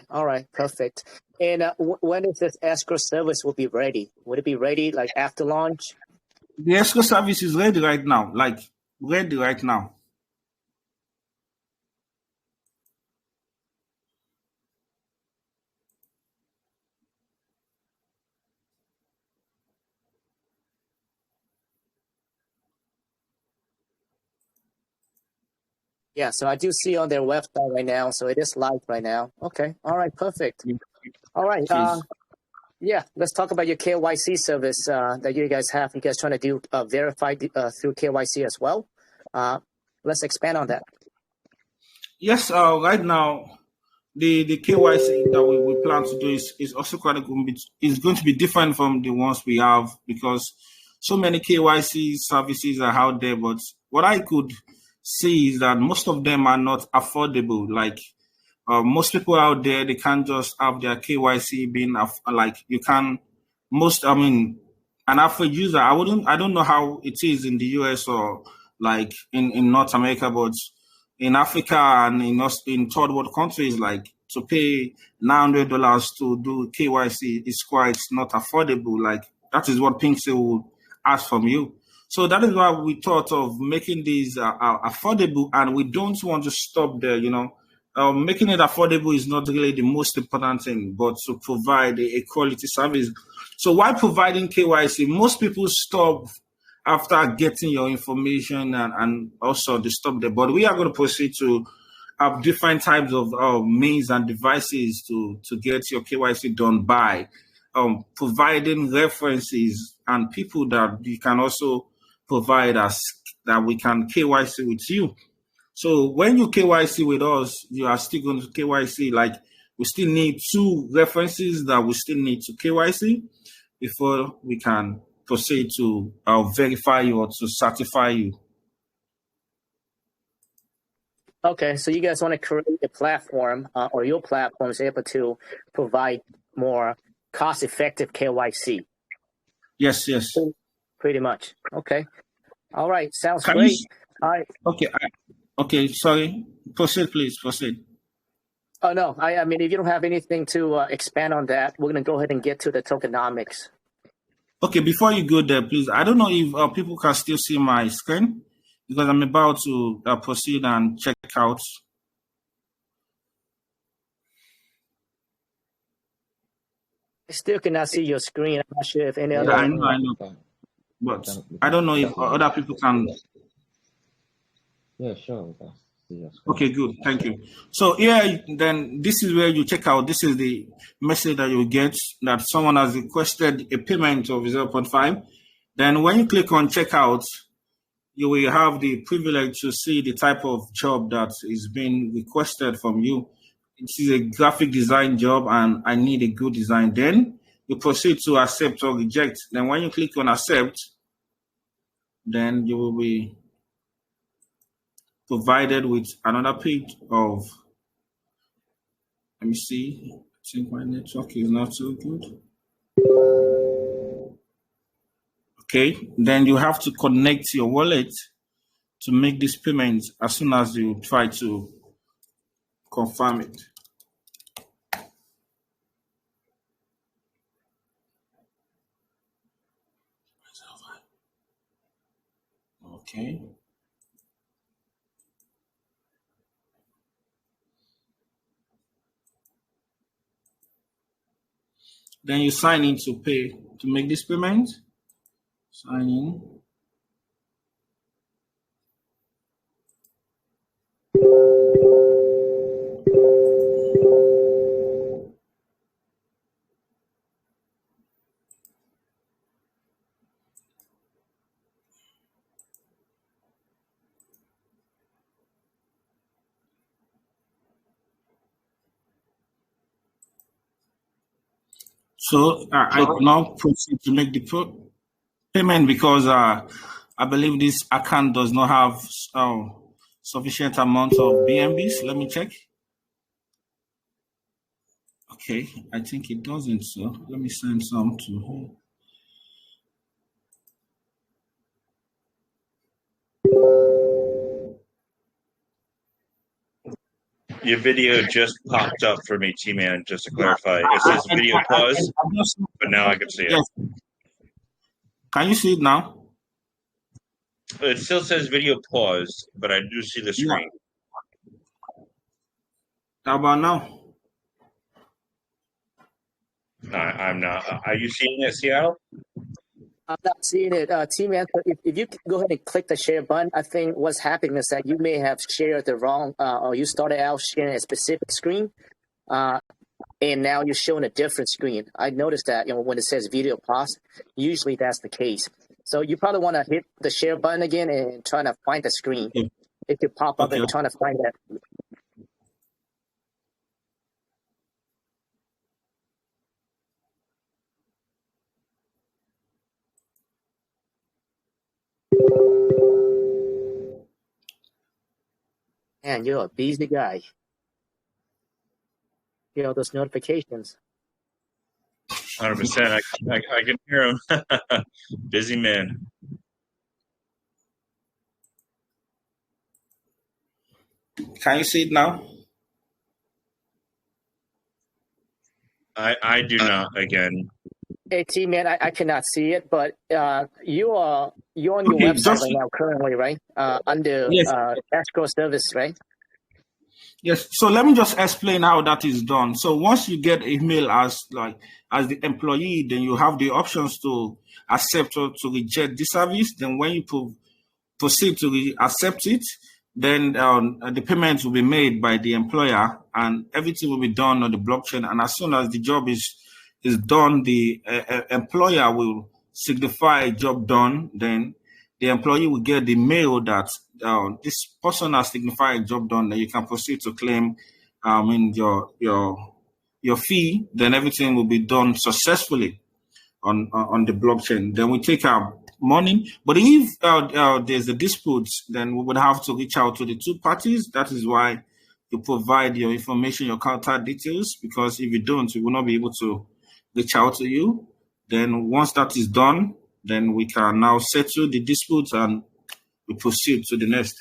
All right, perfect. And when is this escrow service will be ready? Would it be ready like after launch? The escrow service is ready right now. Yeah, so I do see on their website right now. So it is live right now. Okay. All right, perfect. All right. Yeah, let's talk about your KYC service that you guys have. You guys trying to do verify through KYC as well. Let's expand on that. Yes, right now the KYC that we plan to do is also going to be different from the ones we have, because so many KYC services are out there. But what I could see is that most of them are not affordable. Like most people out there, they can't just have their KYC being like you can. An average user, I don't know how it is in the US or like in North America, but in Africa and in third world countries, like to pay $900 to do KYC is quite not affordable. Like that is what Pinksy would ask from you. So that is why we thought of making these affordable, and we don't want to stop there. Making it affordable is not really the most important thing, but to provide a quality service. So while providing KYC, most people stop after getting your information and also they stop there. But we are going to proceed to have different types of means and devices to get your KYC done by providing references and people that you can also provide us that we can KYC with you. So when you KYC with us, you are still going to KYC. Like we still need 2 references that we still need to KYC before we can proceed to verify you or to certify you. Okay, so you guys want to create a platform or your platform is able to provide more cost-effective KYC. Yes. Pretty much. Okay. All right. Sounds great. All right. Okay. Sorry. Proceed, please. Proceed. Oh, no. I mean, if you don't have anything to expand on that, we're going to go ahead and get to the tokenomics. Okay. Before you go there, please, I don't know if people can still see my screen because I'm about to proceed and check out. I still cannot see your screen. I'm not sure if any other. I know. but I don't know if other people can. Yeah, sure. We can see your screen. Okay, good. Thank you. So here, then this is where you check out. This is the message that you get that someone has requested a payment of 0.5. Then when you click on checkout, you will have the privilege to see the type of job that is being requested from you. It is a graphic design job and I need a good design. Then you proceed to accept or reject. Then when you click on accept, then you will be provided with another page of, let me see, I think my network is not so good. Okay, then you have to connect your wallet to make this payment as soon as you try to confirm it. Okay. Then you sign in to pay, to make this payment. Sign in. So I now proceed to make the payment because I believe this account does not have sufficient amount of BNBs. Let me check. Okay, I think it doesn't. So let me send some to her. Your video just popped up for me, T-Man, just to clarify. It says video pause, but now I can see it. Yes. Can you see it now? It still says video paused, but I do see the screen. How about now? No, I'm not. Are you seeing it, Seattle? I'm not seeing it. T-Man, if you go ahead and click the share button, I think what's happening is that you may have shared the wrong, or you started out sharing a specific screen, and now you're showing a different screen. I noticed that when it says video pause, usually that's the case. So you probably want to hit the share button again and try to find the screen. Okay. If you pop up and trying to find that. Man, you're a busy guy. You know, those notifications. 100%. I can hear him. Busy man. Can you see it now? I do not, again. Hey, T-Man, I cannot see it, but you're on your website right now currently, right? Under Escrow service, right? Yes. So let me just explain how that is done. So once you get email as the employee, then you have the options to accept or to reject the service. Then when you proceed to accept it, then the payment will be made by the employer and everything will be done on the blockchain. And as soon as the job is done, the employer will signify job done. Then the employee will get the mail that this person has signified job done. Then you can proceed to claim your fee. Then everything will be done successfully on the blockchain. Then we take our money. But if there's a dispute, then we would have to reach out to the two parties. That is why you provide your information, your contact details, because if you don't, we will not be able to reach out to you. Then once that is done, then we can now settle the dispute and we proceed to the next.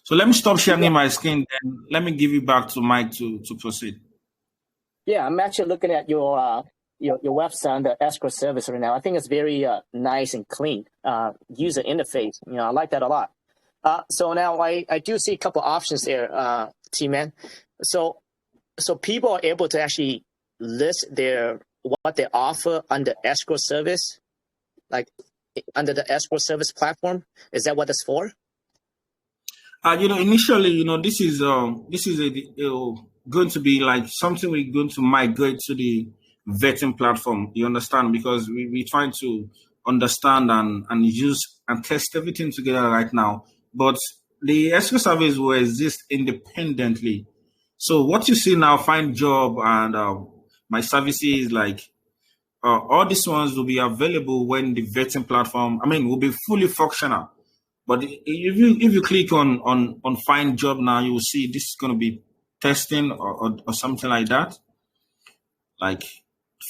So let me stop sharing my screen. Then let me give you back to Mike to proceed. Yeah, I'm actually looking at your website, the escrow service right now. I think it's very nice and clean user interface. I like that a lot. So now I do see a couple options there, T-Man. So people are able to actually list what they offer under escrow service like under the escrow service platform? Is that what it's for? Initially, this is going to be like something we're going to migrate to the vetting platform. You understand? Because we're trying to understand and use and test everything together right now. But the escrow service will exist independently. So what you see now, Find Job and my services, like all these ones will be available when the vetting platform, will be fully functional. But if you click on Find Job now, you will see this is going to be testing or something like that. Like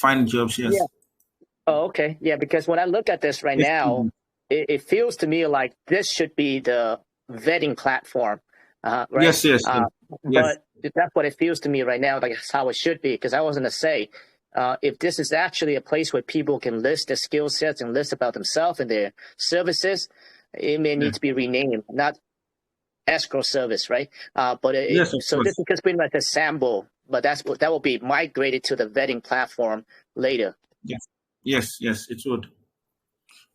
Find Jobs, yes. Yeah. Oh, okay. Yeah, because when I look at this right now, it feels to me like this should be the vetting platform, right? Yes. Yes. But that's what it feels to me right now. Like that's how it should be. Because I was going to say, if this is actually a place where people can list their skill sets and list about themselves and their services, it may need to be renamed, not escrow service, right? So this is just pretty much a sample, but that will be migrated to the vetting platform later. Yes, it would.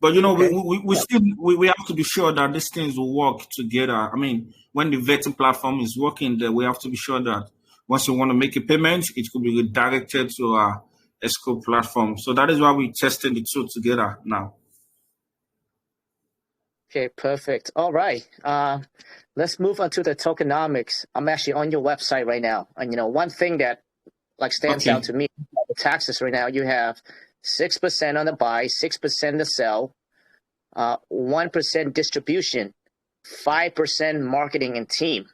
But we have to be sure that these things will work together. When the vetting platform is working there, we have to be sure that once you want to make a payment, it could be redirected to our escrow platform. So that is why we're testing the two together now. Okay, perfect. All right. Let's move on to the tokenomics. I'm actually on your website right now. And, one thing that stands out to me, the taxes right now, you have 6% on the buy, 6% the sell, 1% distribution, 5% marketing and team.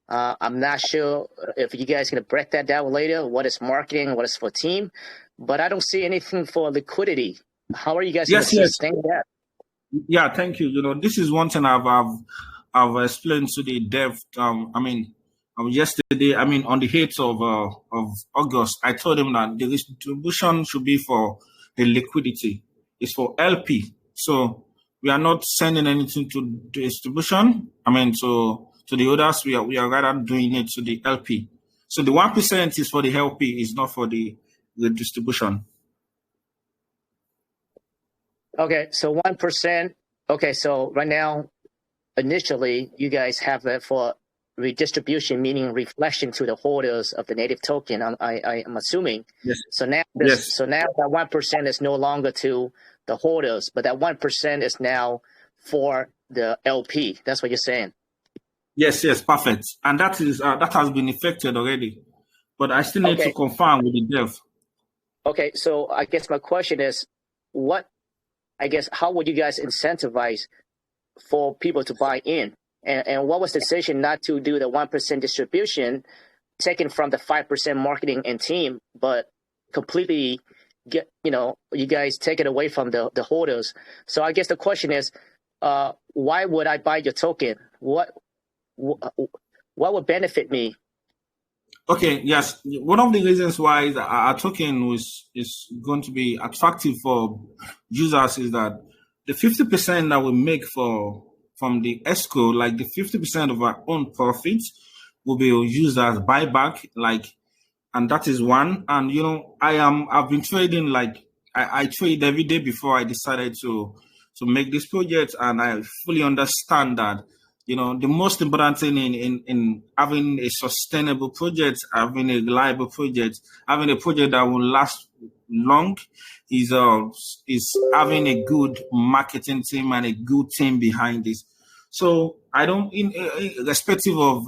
I'm not sure if you guys going to break that down later, what is marketing, what is for team, but I don't see anything for liquidity. How are you guys going to sustain that? Yeah, thank you. This is one thing I've explained to the dev. Yesterday, on the 8th of August, I told him that the distribution should be for the liquidity. It's for LP. So we are not sending anything to the distribution. To the others, we are rather doing it to the LP. So the 1% is for the LP, is not for the distribution. Okay, so 1%. Okay, so right now, initially, you guys have it for redistribution, meaning reflection to the holders of the native token. I'm assuming. Yes. So now, so now that 1% is no longer to the holders, but that 1% is now for the LP. That's what you're saying. Yes, perfect. And that has been effected already, but I still need to confirm with the dev. Okay, so I guess my question is, how would you guys incentivize for people to buy in? And what was the decision not to do the 1% distribution taken from the 5% marketing and team, but completely you guys take it away from the holders? So I guess the question is, why would I buy your token? What would benefit me? Okay, yes. One of the reasons why our token is going to be attractive for users is that the 50% that we make from the escrow, like the 50% of our own profits, will be used as buyback, and that is one. And I've been trading, I trade every day before I decided to make this project, and I fully understand that the most important thing in having a sustainable project, having a reliable project, having a project that will last long is having a good marketing team and a good team behind this. So I don't, irrespective of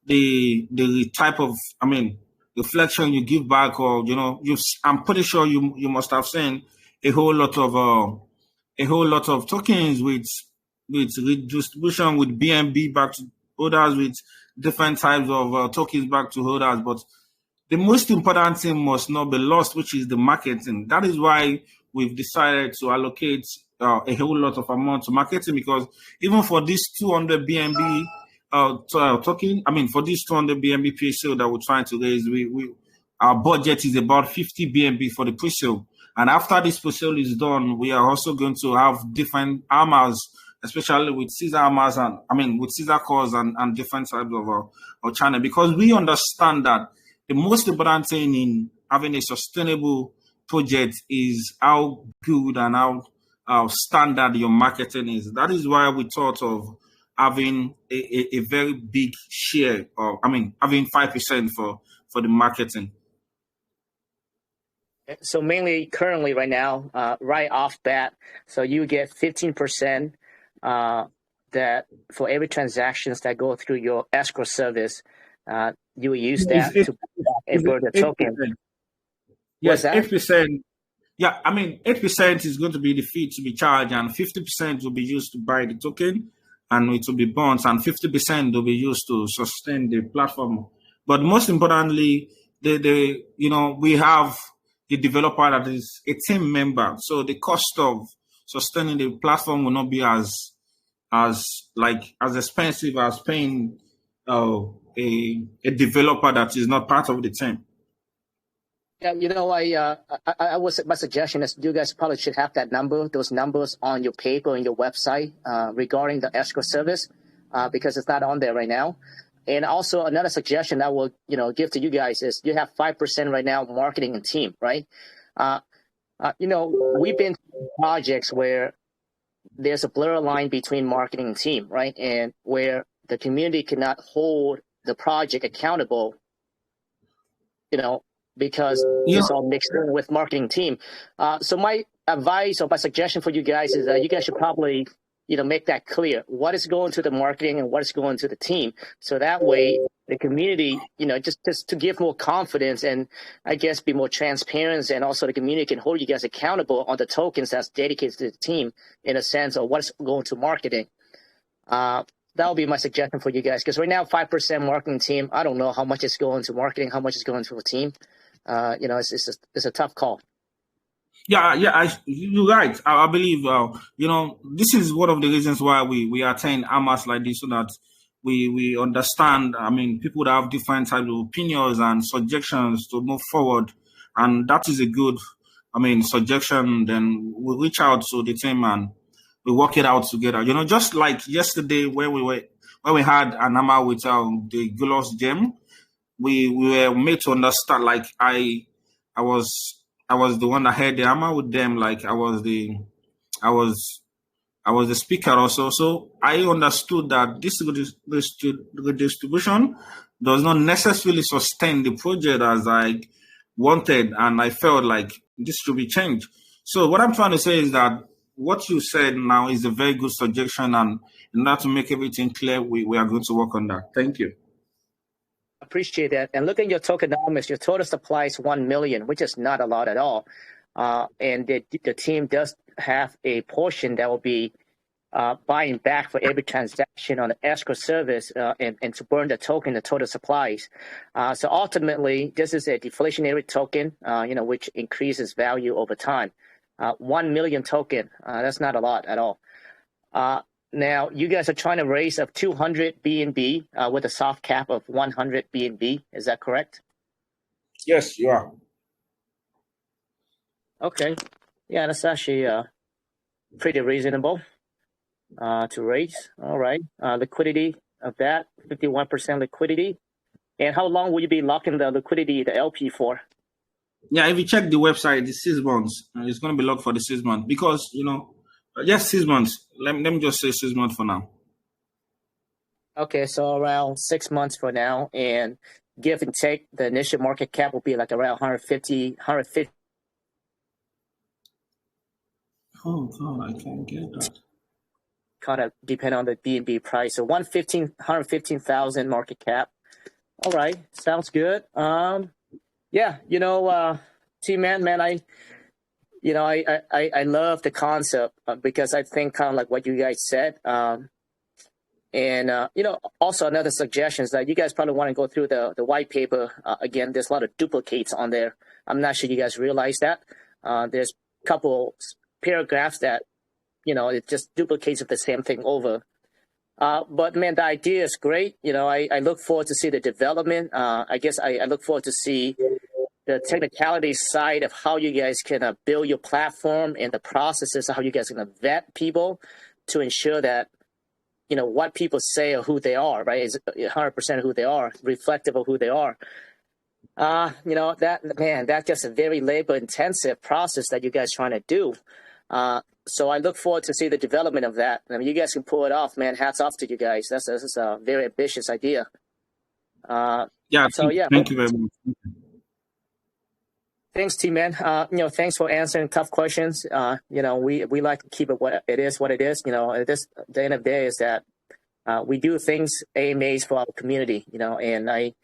the type of, reflection you give back, or I'm pretty sure you must have seen a whole lot of tokens with redistribution, with BNB back to holders, with different types of tokens back to holders. But the most important thing must not be lost, which is the marketing. That is why we've decided to allocate a whole lot of amount to marketing, because even for this 200 BNB token, for this 200 BNB pre-sale that we're trying to raise, our budget is about 50 BNB for the pre-sale. And after this pre-sale is done, we are also going to have different AMAs, especially with Caesar AMAs and with Caesar calls and different types of channel, because we understand that the most important thing in having a sustainable project is how good and how standard your marketing is. That is why we thought of having a very big share, or having 5% for the marketing. So mainly currently right now, right off bat, so you get 15% that for every transactions that go through your escrow service, you will use that to burn the token. Yes, 8%. Yeah, 8% is going to be the fee to be charged, and 50% will be used to buy the token, and it will be bonds, and 50% will be used to sustain the platform. But most importantly, we have the developer that is a team member, so the cost of sustaining the platform will not be as expensive as paying a developer that is not part of the team. Yeah, my suggestion is you guys probably should have those numbers on your paper and your website regarding the escrow service, because it's not on there right now. And also another suggestion I will, give to you guys is you have 5% right now marketing and team, right? We've been to projects where there's a blur line between marketing and team, right? And where the community cannot hold the project accountable, because it's all mixed in with marketing team. So my advice or my suggestion for you guys is that you guys should probably, make that clear. What is going to the marketing and what is going to the team? So that way the community, just to give more confidence and I guess be more transparent, and also the community can hold you guys accountable on the tokens that's dedicated to the team in a sense of what's going to marketing. That will be my suggestion for you guys, because right now 5% marketing team, I don't know how much is going to marketing, how much is going to a team. It's a tough call. Yeah, you're right. I believe, this is one of the reasons why we attend AMAs like this, so that we understand, people that have different types of opinions and suggestions to move forward. And that is a good, suggestion. Then we reach out to the team and we work it out together. Just like yesterday when we had an AMA with the Gulos Gem, we were made to understand, like I was the one that had the AMA with them, like I was the speaker also. So I understood that this redistribution does not necessarily sustain the project as I wanted, and I felt like this should be changed. So what I'm trying to say is that what you said now is a very good suggestion, and in order to make everything clear, we are going to work on that. Thank you. Appreciate that. And look at your tokenomics. Your total supply is 1 million, which is not a lot at all. And the team does have a portion that will be buying back for every transaction on the escrow service and to burn the token, the total supplies. So ultimately, this is a deflationary token, which increases value over time. 1 million token, that's not a lot at all. Now, you guys are trying to raise up 200 BNB with a soft cap of 100 BNB. Is that correct? Yes, you are. Okay. Yeah, that's actually pretty reasonable to raise. All right. Liquidity of that, 51% liquidity. And how long will you be locking the liquidity, the LP, for? Yeah, if you check the website, it's 6 months. It's going to be locked for the 6 months because, yes, 6 months. Let me just say 6 months for now. Okay, so around 6 months for now, and give and take, the initial market cap will be like around 150. Oh God, I can't get that. Kind of depend on the BNB price. So 115,000 market cap. All right, sounds good. Yeah, T-Man, I love the concept because I think kind of like what you guys said. And also another suggestion is that you guys probably want to go through the white paper. Again, there's a lot of duplicates on there. I'm not sure you guys realize that. There's a couple paragraphs that, it just duplicates the same thing over. But man, the idea is great. I look forward to see the development. I guess I look forward to see the technicality side of how you guys can build your platform and the processes of how you guys are going to vet people to ensure that, what people say or who they are, right, is 100% who they are, reflective of who they are. That's just a very labor-intensive process that you guys are trying to do. So I look forward to see the development of that. I mean, you guys can pull it off, man. Hats off to you guys. That's a very ambitious idea. Yeah. So yeah. Thank you very much. Thanks, T-Man. Thanks for answering tough questions. We like to keep it what it is. At the end of the day is that we do things AMAs for our community, and I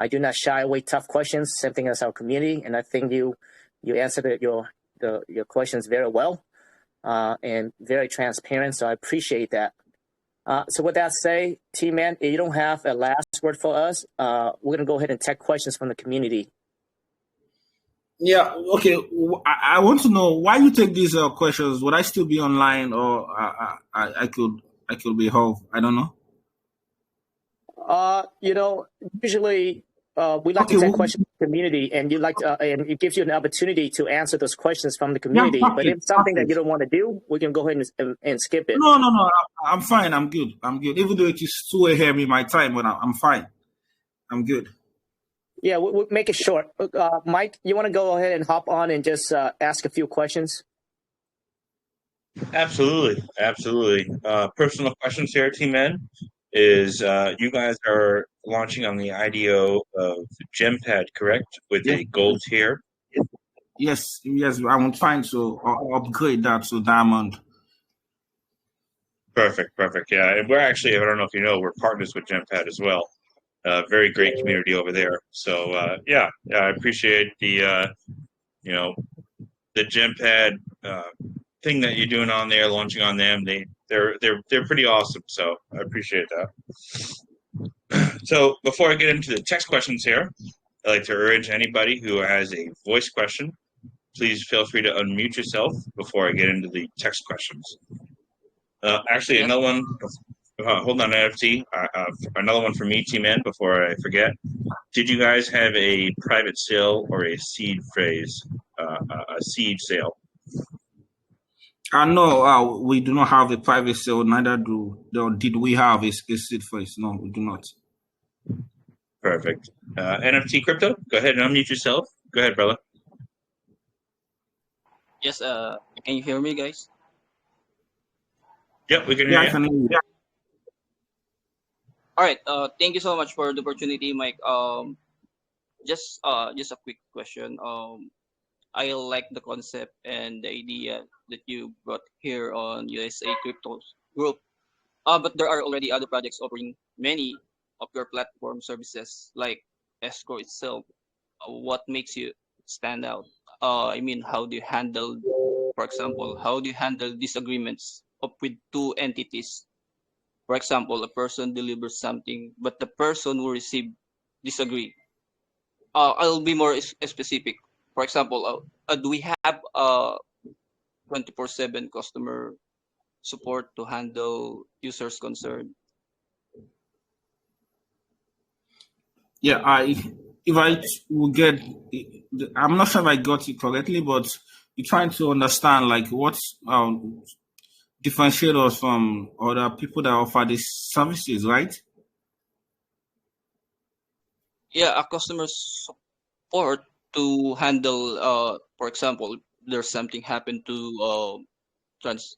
do not shy away tough questions. Same thing as our community, and I think you answered your questions very well and very transparent. So I appreciate that. So with that said, T-Man, if you don't have a last word for us, we're gonna go ahead and take questions from the community. Yeah. Okay. I want to know why you take these questions. Would I still be online, or I could be home? I don't know. Usually we like to take questions from the community, and and it gives you an opportunity to answer those questions from the community. Yeah, but if it's something that you don't want to do, we can go ahead and skip it. No. I'm fine. I'm good. Even though it is 2 a.m. in my time, but I'm fine. I'm good. Yeah, we'll make it short. Mike, you want to go ahead and hop on and just ask a few questions? Absolutely. Personal questions here, T-Man, is you guys are launching on the IDO of GemPad, correct? With a gold tier? Yes. I'm trying to upgrade that to diamond. Perfect. Yeah, and we're actually, I don't know if you know, we're partners with GemPad as well. Very great community over there. So I appreciate the the GemPad thing that you're doing on there, launching on them. They're pretty awesome. So I appreciate that. So before I get into the text questions here, I'd like to urge anybody who has a voice question, please feel free to unmute yourself before I get into the text questions. Actually, another one. Hold on, NFT. Another one for me, T-Man, before I forget. Did you guys have a private sale or a seed phrase, a seed sale? No, we do not have a private sale. Neither did we have a seed phrase. No, we do not. Perfect. NFT Crypto, go ahead and unmute yourself. Go ahead, brother. Yes. Can you hear me, guys? Yep, we can hear you. I can hear you. All right. Thank you so much for the opportunity, Mike. Just a quick question. I like the concept and the idea that you brought here on USA Crypto Group. But there are already other projects offering many of your platform services, like Escrow itself. What makes you stand out? How do you handle, for example, disagreements with two entities? For example, a person delivers something, but the person who received disagree. I'll be more specific. For example, do we have 24/7 customer support to handle users' concern? Yeah, I'm not sure if I got it correctly, but you're trying to understand like what's differentiate us from other people that offer these services, right? Yeah, a customer support to handle, for example, there's something happened to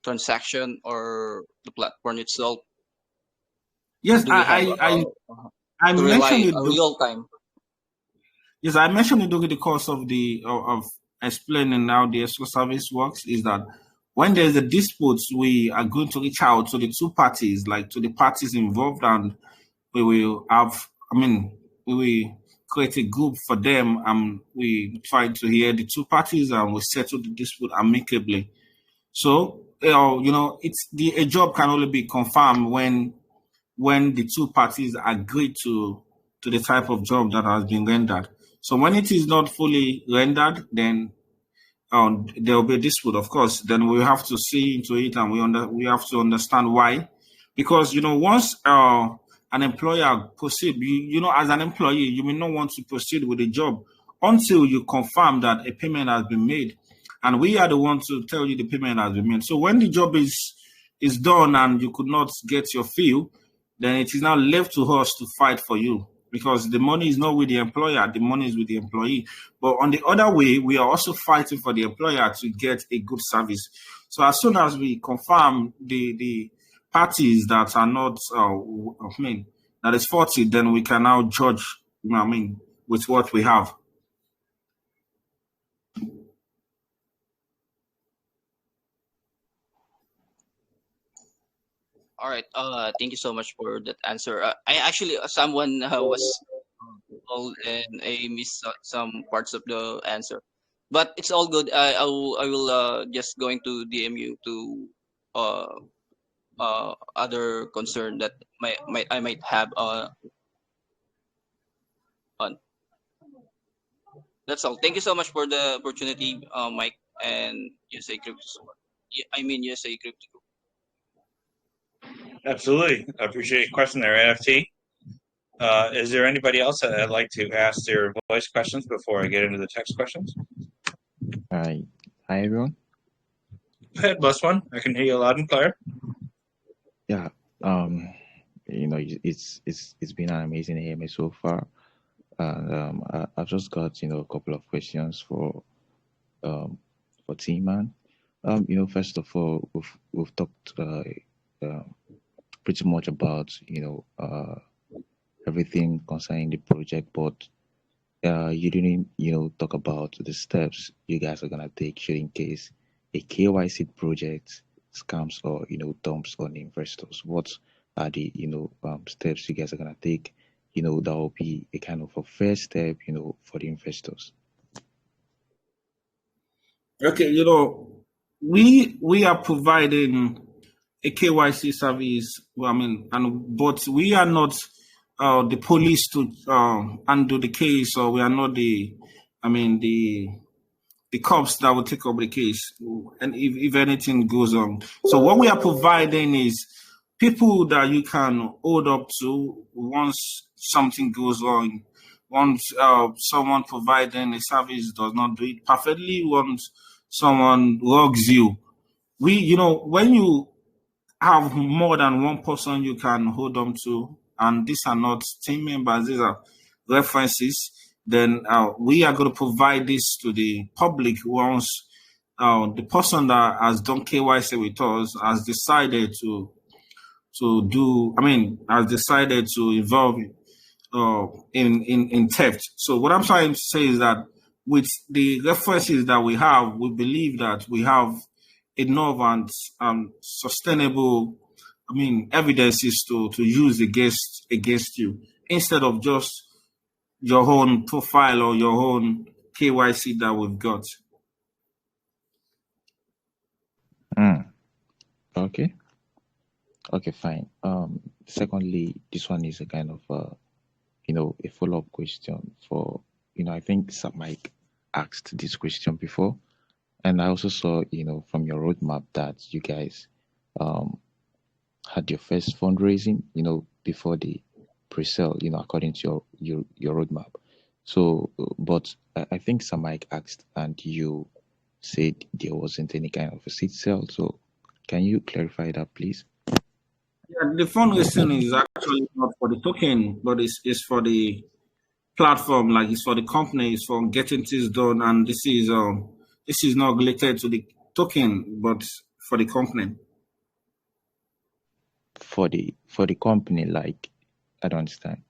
transaction or the platform itself. Yes, Do we have I to mentioned rely it. real time? Yes, I mentioned it during the course of of explaining how the escrow service works. Is that when there's a dispute, we are going to reach out to the two parties, like to the parties involved, and we will create a group for them, and we try to hear the two parties, and we settle the dispute amicably. So, a job can only be confirmed when the two parties agree to the type of job that has been rendered. So when it is not fully rendered, then there will be a dispute, of course. Then we have to see into it, and we have to understand why. Because, once an employer proceed, as an employee, you may not want to proceed with the job until you confirm that a payment has been made. And we are the ones to tell you the payment has been made. So when the job is done and you could not get your fee, then it is now left to us to fight for you. because the money is not with the employer, the money is with the employee. But on the other way, we are also fighting for the employer to get a good service. So as soon as we confirm the parties that are not, that is faulty, then we can now judge, with what we have. All right. Thank you so much for that answer. I actually someone was told and I missed some parts of the answer, but it's all good. I will just going to DM you to uh other concern that I might have on. That's all. Thank you so much for the opportunity, Mike, and USA Crypto. I mean USA Crypto. Absolutely. I appreciate your question there, NFT. Is there anybody else that I'd like to ask their voice questions before I get into the text questions? Hi, everyone. Go ahead, plus one. I can hear you loud and clear. Yeah, it's been an amazing AMA so far, and I've just got a couple of questions for T-Man. First of all, we've talked pretty much about everything concerning the project, but you didn't talk about the steps you guys are gonna take should in case a KYC project scams or dumps on investors. What are the steps you guys are gonna take? That will be a kind of a first step for the investors. Okay, we are providing a KYC service. But we are not the police to undo the case, or we are not the cops that will take up the case, and if anything goes on. So what we are providing is people that you can hold up to once something goes wrong. Once someone providing a service does not do it perfectly, once someone logs you, when you have more than one person you can hold on to, and these are not team members, these are references, then we are going to provide this to the public once the person that has done KYC with us has decided has decided to involve in theft. So what I'm trying to say is that with the references that we have, we believe that we have enough and sustainable, evidences to use against you, instead of just your own profile or your own KYC that we've got. Okay. Okay, fine. Secondly, this one is a kind of a follow-up question for I think Sir Mike asked this question before, and I also saw from your roadmap that you guys had your first fundraising before the pre-sale according to your roadmap. So, but I think Sir Mike asked, and you said there wasn't any kind of a seed sale. So, can you clarify that, please? Yeah, the fundraising is actually not for the token, but it's for the platform, like it's for the company, it's for getting things done, and this is not related to the token, but for the company. For the company, like, I don't understand.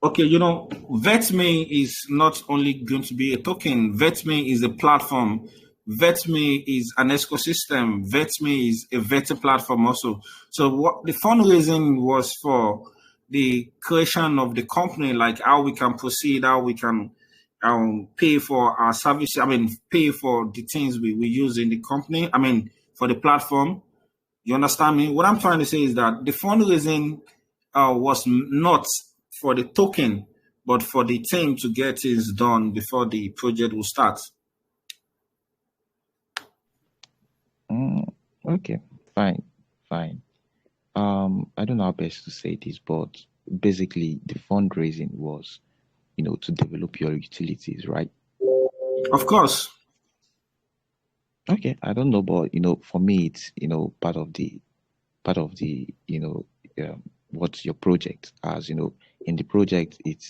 Okay, Vetme is not only going to be a token. Vetme is a platform. Vetme is an ecosystem. Vetme is a vetting platform also. So what the fundraising was for the creation of the company, like how we can proceed, how we can pay for our services, pay for the things we use in the company, for the platform. You understand me? What I'm trying to say is that the fundraising was not for the token, but for the team to get things done before the project will start. Okay, fine. I don't know how best to say this, but basically the fundraising was, to develop your utilities, right? Of course. Okay, I don't know, but for me, it's part of the what your project has in the project, it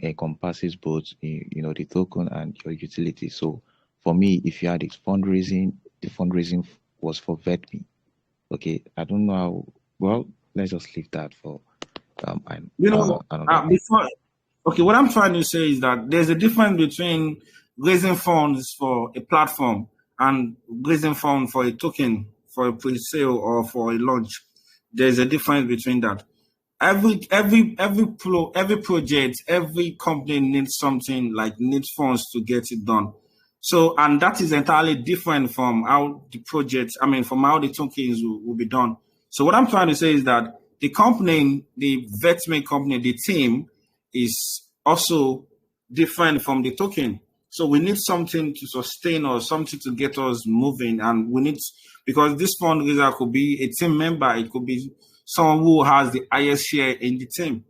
encompasses both the token and your utility. So for me, if you had the fundraising was for Vetme. Okay, I don't know how. Well, let's just leave that for another. Before, okay, what I'm trying to say is that there's a difference between raising funds for a platform and raising funds for a token, for a pre-sale or for a launch. There's a difference between that. Every project, every company needs something, like needs funds to get it done. So, and that is entirely different from how the project, from how the tokens will be done. So what I'm trying to say is that the company, the Vetme company, the team is also different from the token. So we need something to sustain us, something to get us moving. And we need, because this fundraiser could be a team member, it could be someone who has the highest share in the team.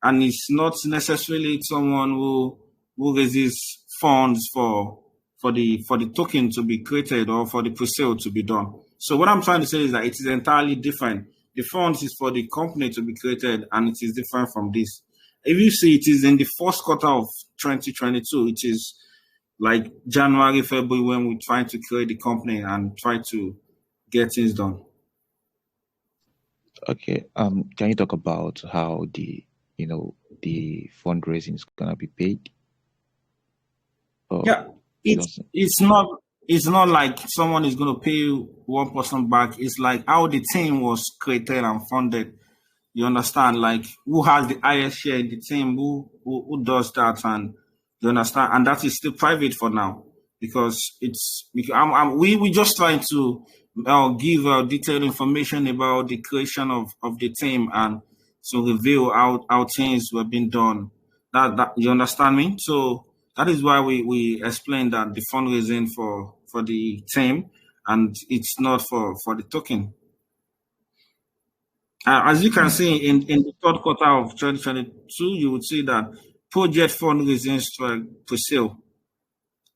And it's not necessarily someone who raises funds for the token to be created or for the pre-sale to be done. So what I'm trying to say is that it is entirely different. The funds is for the company to be created, and it is different from this. If you see, it is in the first quarter of 2022, it is like January, February, when we're trying to create the company and try to get things done. Okay. Can you talk about how the fundraising is gonna be paid? Yeah, it's not like someone is going to pay one person back. It's like how the team was created and funded. You understand? Like who has the highest share in the team, who does that, and you understand? And that is still private for now because we just trying to give detailed information about the creation of the team and to reveal how things were being done. That you understand me? So that is why we explained that the fundraising for the team and it's not for the token. As you can see in the third quarter of 2022, you would see that project fundraising strike pre-sale.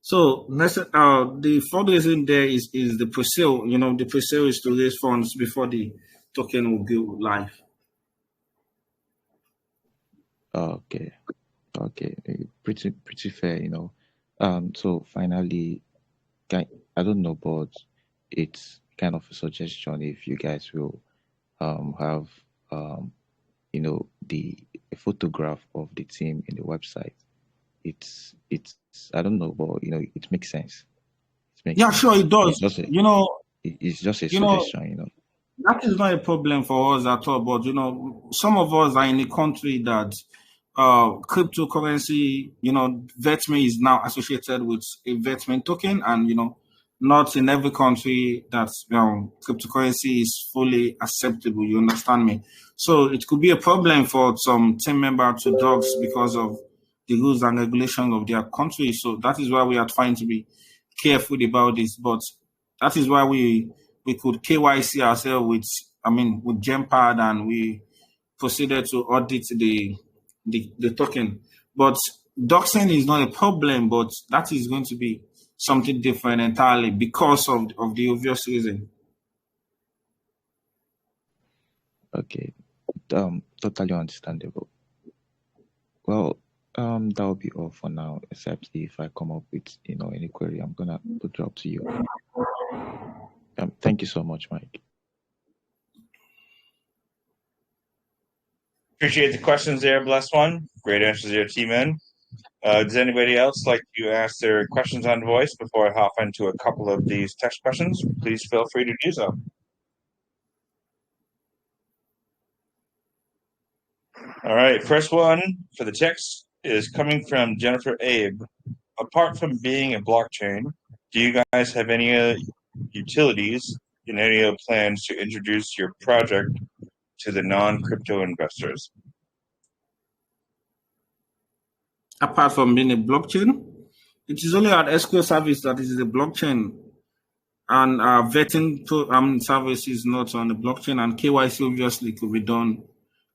So the fundraising there is the pre-sale. The pre-sale is to raise funds before the token will go live. Okay, pretty fair. So finally, I don't know, but it's kind of a suggestion if you guys will have a photograph of the team in the website. It's I don't know, but it makes sense. Sure, it does. It's just a suggestion. That is not a problem for us at all. But some of us are in a country that cryptocurrency, Vetme is now associated with a Vetme token, and not in every country that cryptocurrency is fully acceptable. You understand me? So it could be a problem for some team member to Doxxed because of the rules and regulations of their country. So that is why we are trying to be careful about this. But that is why we could KYC ourselves with Gempad, and we proceeded to audit the token. But doxing is not a problem, but that is going to be something different entirely because of the obvious reason. Okay, totally understandable. Well, that will be all for now. Except if I come up with any query, I'm gonna put it up to you. Thank you so much, Mike. Appreciate the questions there, Blessed One. Great answers there, T-Man. Does anybody else like to ask their questions on voice before I hop into a couple of these text questions? Please feel free to do so. All right, first one for the text is coming from Jennifer Abe. Apart from being a blockchain, do you guys have any utilities and any plans to introduce your project to the non-crypto investors? Apart from being a blockchain, it is only our escrow service that is the blockchain, and our vetting service is not on the blockchain, and KYC obviously could be done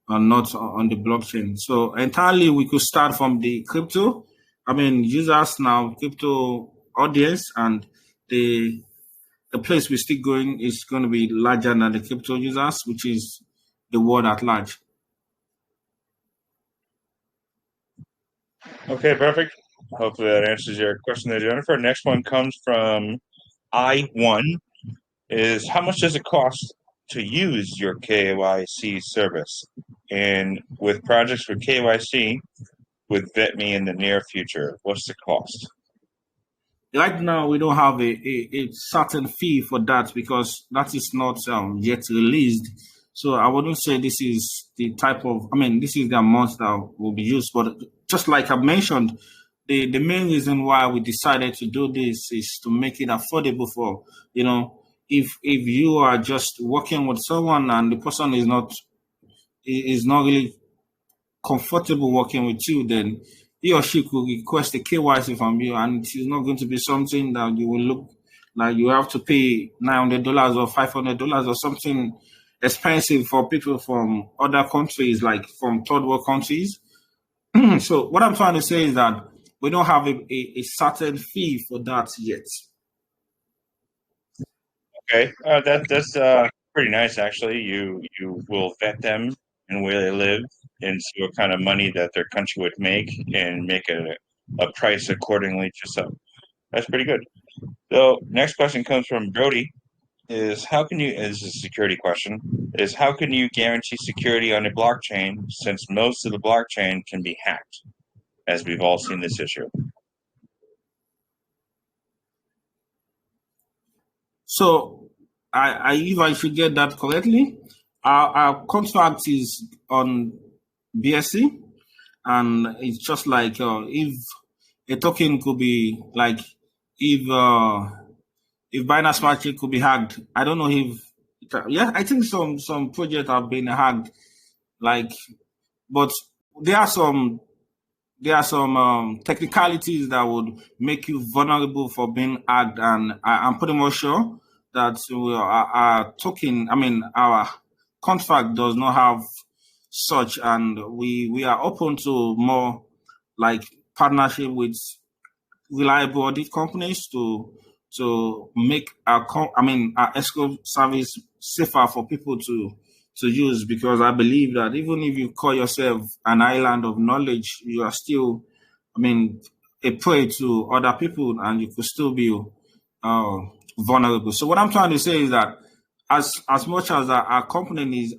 not on the blockchain. So entirely we could start from the crypto. Users now, crypto audience, and the place we're still going is going to be larger than the crypto users, which is the world at large. Okay, perfect. Hopefully that answers your question there, Jennifer. Next one comes from I1. Is how much does it cost to use your KYC service? And with projects for KYC with Vetme in the near future, what's the cost? Right now, we don't have a certain fee for that because that is not yet released. So I wouldn't say this is the type of, this is the amount that will be used. But just like I mentioned, the main reason why we decided to do this is to make it affordable for, if you are just working with someone and the person is not really comfortable working with you, then he or she could request a KYC from you, and it's not going to be something that you will look like you have to pay $900 or $500 or something expensive for people from other countries, like from third world countries. So what I'm trying to say is that we don't have a certain fee for that yet. Okay, that's pretty nice actually. You will vet them and where they live and see what kind of money that their country would make and make a price accordingly to some. That's pretty good. So next question comes from Brody. Is how can you? This is a security question. Is how can you guarantee security on a blockchain since most of the blockchain can be hacked, as we've all seen this issue? So, if I should get that correctly, our contract is on BSC, and it's just like if a token could be like if Binance Smart Chain could be hacked. I don't know if I think some projects have been hacked, but there are some technicalities that would make you vulnerable for being hacked, and I'm pretty much sure that our token, our contract does not have such, and we are open to more like partnership with reliable audit companies to make our escrow service safer for people to use, because I believe that even if you call yourself an island of knowledge, you are still, a prey to other people, and you could still be vulnerable. So what I'm trying to say is that as much as our company is,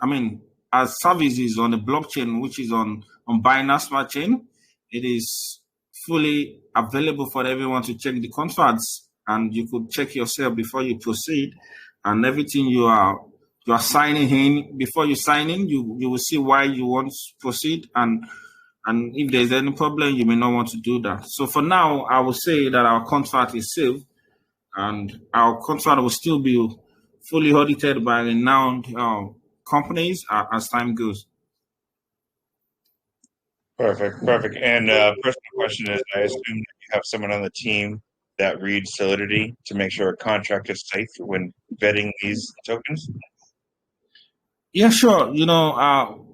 our service is on the blockchain, which is on Binance Smart Chain, it is fully available for everyone to check the contracts, and you could check yourself before you proceed, and everything you are signing in. Before you sign in, you will see why you want to proceed, and if there's any problem, you may not want to do that. So for now, I will say that our contract is safe, and our contract will still be fully audited by renowned companies as time goes. Perfect. And personal question is, I assume that you have someone on the team that reads Solidity to make sure a contract is safe when vetting these tokens? Yeah, sure.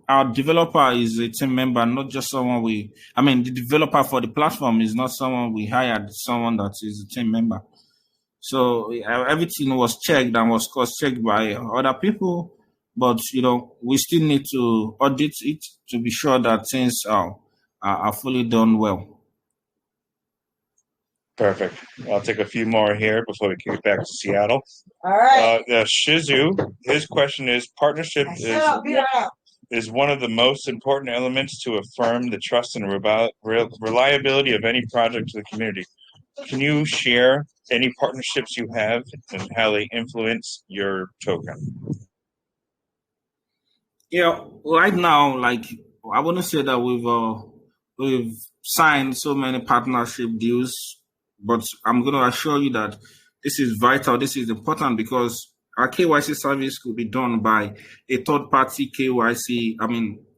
Our developer is a team member, not just someone the developer for the platform is not someone we hired, someone that is a team member. So everything was checked and was cross-checked by other people, but we still need to audit it to be sure that things are fully done well. Perfect. I'll take a few more here before we kick it back to Seattle. All right. Shizu, his question is, partnership is one of the most important elements to affirm the trust and reliability of any project to the community. Can you share any partnerships you have and how they influence your token? Yeah, right now, I wouldn't say that we've signed so many partnership deals, but I'm going to assure you that this is vital. This is important because our KYC service could be done by a third-party KYC,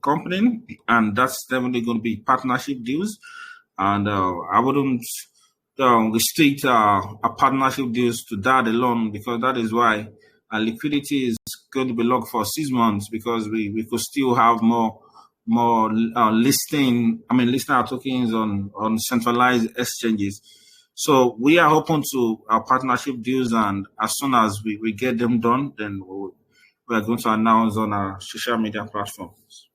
company, and that's definitely going to be partnership deals. And I wouldn't restrict our partnership deals to that alone, because that is why our liquidity is going to be locked for 6 months, because we could still have more listing our tokens on centralized exchanges. So we are open to our partnership deals, and as soon as we get them done, then we are going to announce on our social media platforms.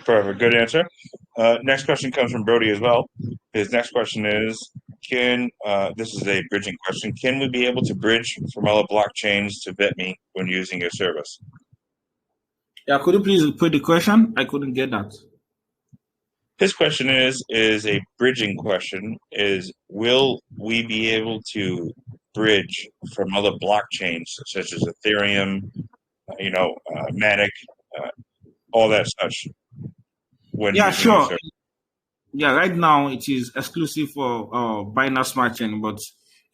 Perfect. Good answer. Next question comes from Brody as well. His next question is, this is a bridging question, can we be able to bridge from other blockchains to Vetme when using your service? Yeah, could you please repeat the question? I couldn't get that. His question is a bridging question, will we be able to bridge from other blockchains such as Ethereum, Matic, all that such? Yeah, sure. Yeah, right now it is exclusive for Binance Smart Chain, but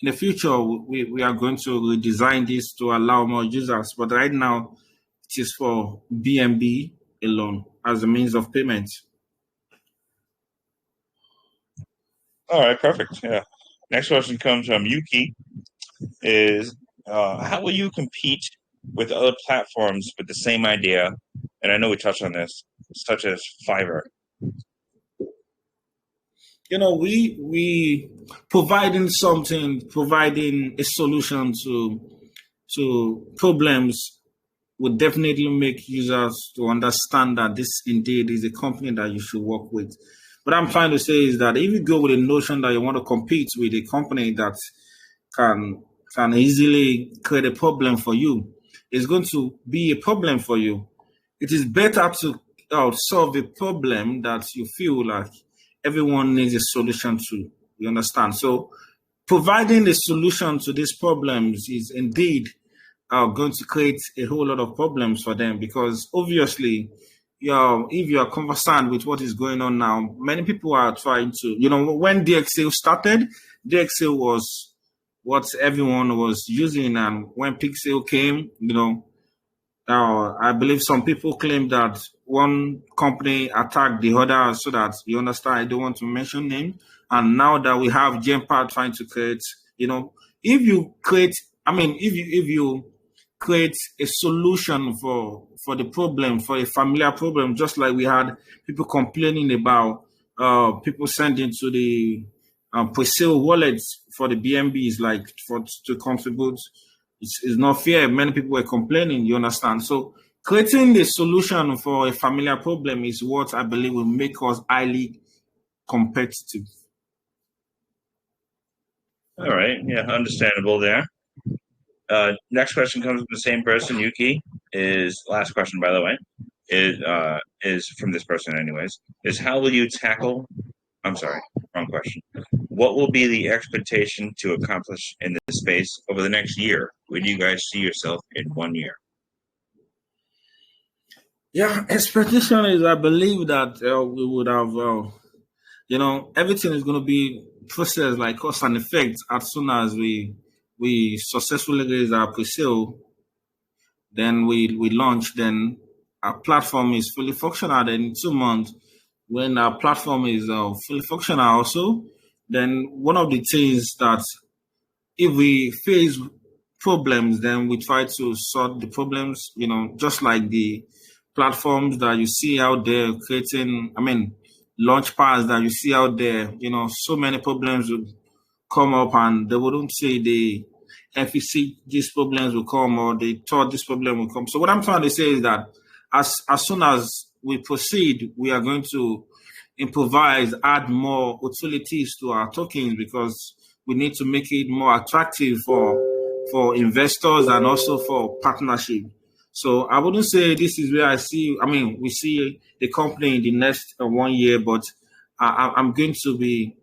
in the future we are going to redesign this to allow more users. But right now it is for BNB alone as a means of payment. All right, perfect. Yeah. Next question comes from Yuki. How will you compete with other platforms with the same idea? And I know we touched on this, such as Fiverr. We providing a solution to problems would definitely make users to understand that this indeed is a company that you should work with. What I'm trying to say is that if you go with a notion that you want to compete with a company that can easily create a problem for you, it's going to be a problem for you. It is better to solve a problem that you feel like everyone needs a solution to. You understand? So providing a solution to these problems is indeed going to create a whole lot of problems for them, because obviously, if you are concerned with what is going on now, many people are trying to, when DXL started, DXL was what everyone was using, and when Pixel came, I believe some people claim that one company attacked the other, so that, you understand, I don't want to mention names. And now that we have Gempa trying to create, if you create a solution for the problem, for a familiar problem, just like we had people complaining about people sending to the Presale wallets for the BNBs, like to contribute. It's not fair. Many people were complaining, you understand? So creating a solution for a familiar problem is what I believe will make us highly competitive. All right. Yeah, understandable there. Next question comes from the same person, Yuki. Last question, by the way, is from this person anyways, is how will you tackle, I'm sorry, wrong question. What will be the expectation to accomplish in this space over the next year? Where do you guys see yourself in 1 year? Yeah, expectation is, I believe that we would have, everything is going to be processed like cause and effect as soon as we successfully raise our pre-sale, then we launch, then our platform is fully functional. Then in 2 months, when our platform is fully functional also, then one of the things that if we face problems, then we try to solve the problems, just like the platforms that you see out there creating, launch pads that you see out there, so many problems would come up and they wouldn't say the FEC, these problems will come, or they thought this problem will come. So what I'm trying to say is that as soon as we proceed, we are going to improvise, add more utilities to our tokens, because we need to make it more attractive for investors and also for partnership. So I wouldn't say this is where we see the company in the next 1 year, but I'm going to be,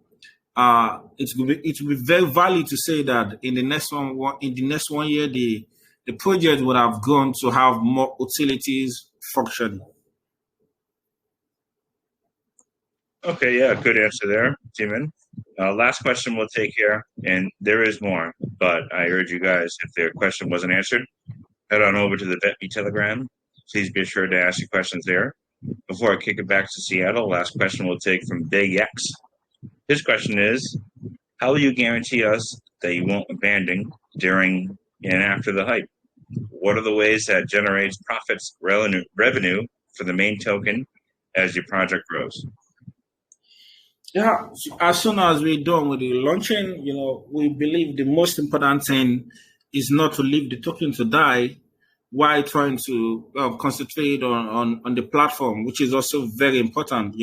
it will be very valid to say that in the next 1 year, the project would have gone to have more utilities functioning. Okay, yeah, good answer there, Timon. Last question we'll take here, and there is more, but I urge you guys, if their question wasn't answered, head on over to the Vetme Telegram. Please be sure to ask your questions there. Before I kick it back to Seattle, last question we'll take from Big X. His question is, how will you guarantee us that you won't abandon during and after the hype? What are the ways that generates profits, revenue for the main token as your project grows? Yeah, as soon as we're done with the launching, we believe the most important thing is not to leave the token to die. while trying to concentrate on the platform, which is also very important,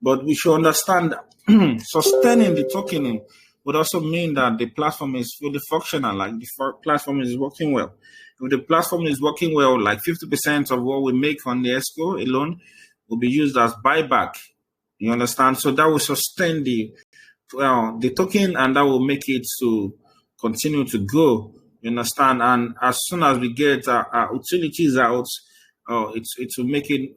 But we should understand that sustaining the tokening would also mean that the platform is fully functional, like the platform is working well. If the platform is working well, like 50% of what we make on the escrow alone will be used as buyback. You understand? So that will sustain the token, and that will make it to continue to grow. You understand? And as soon as we get our utilities out, it will make it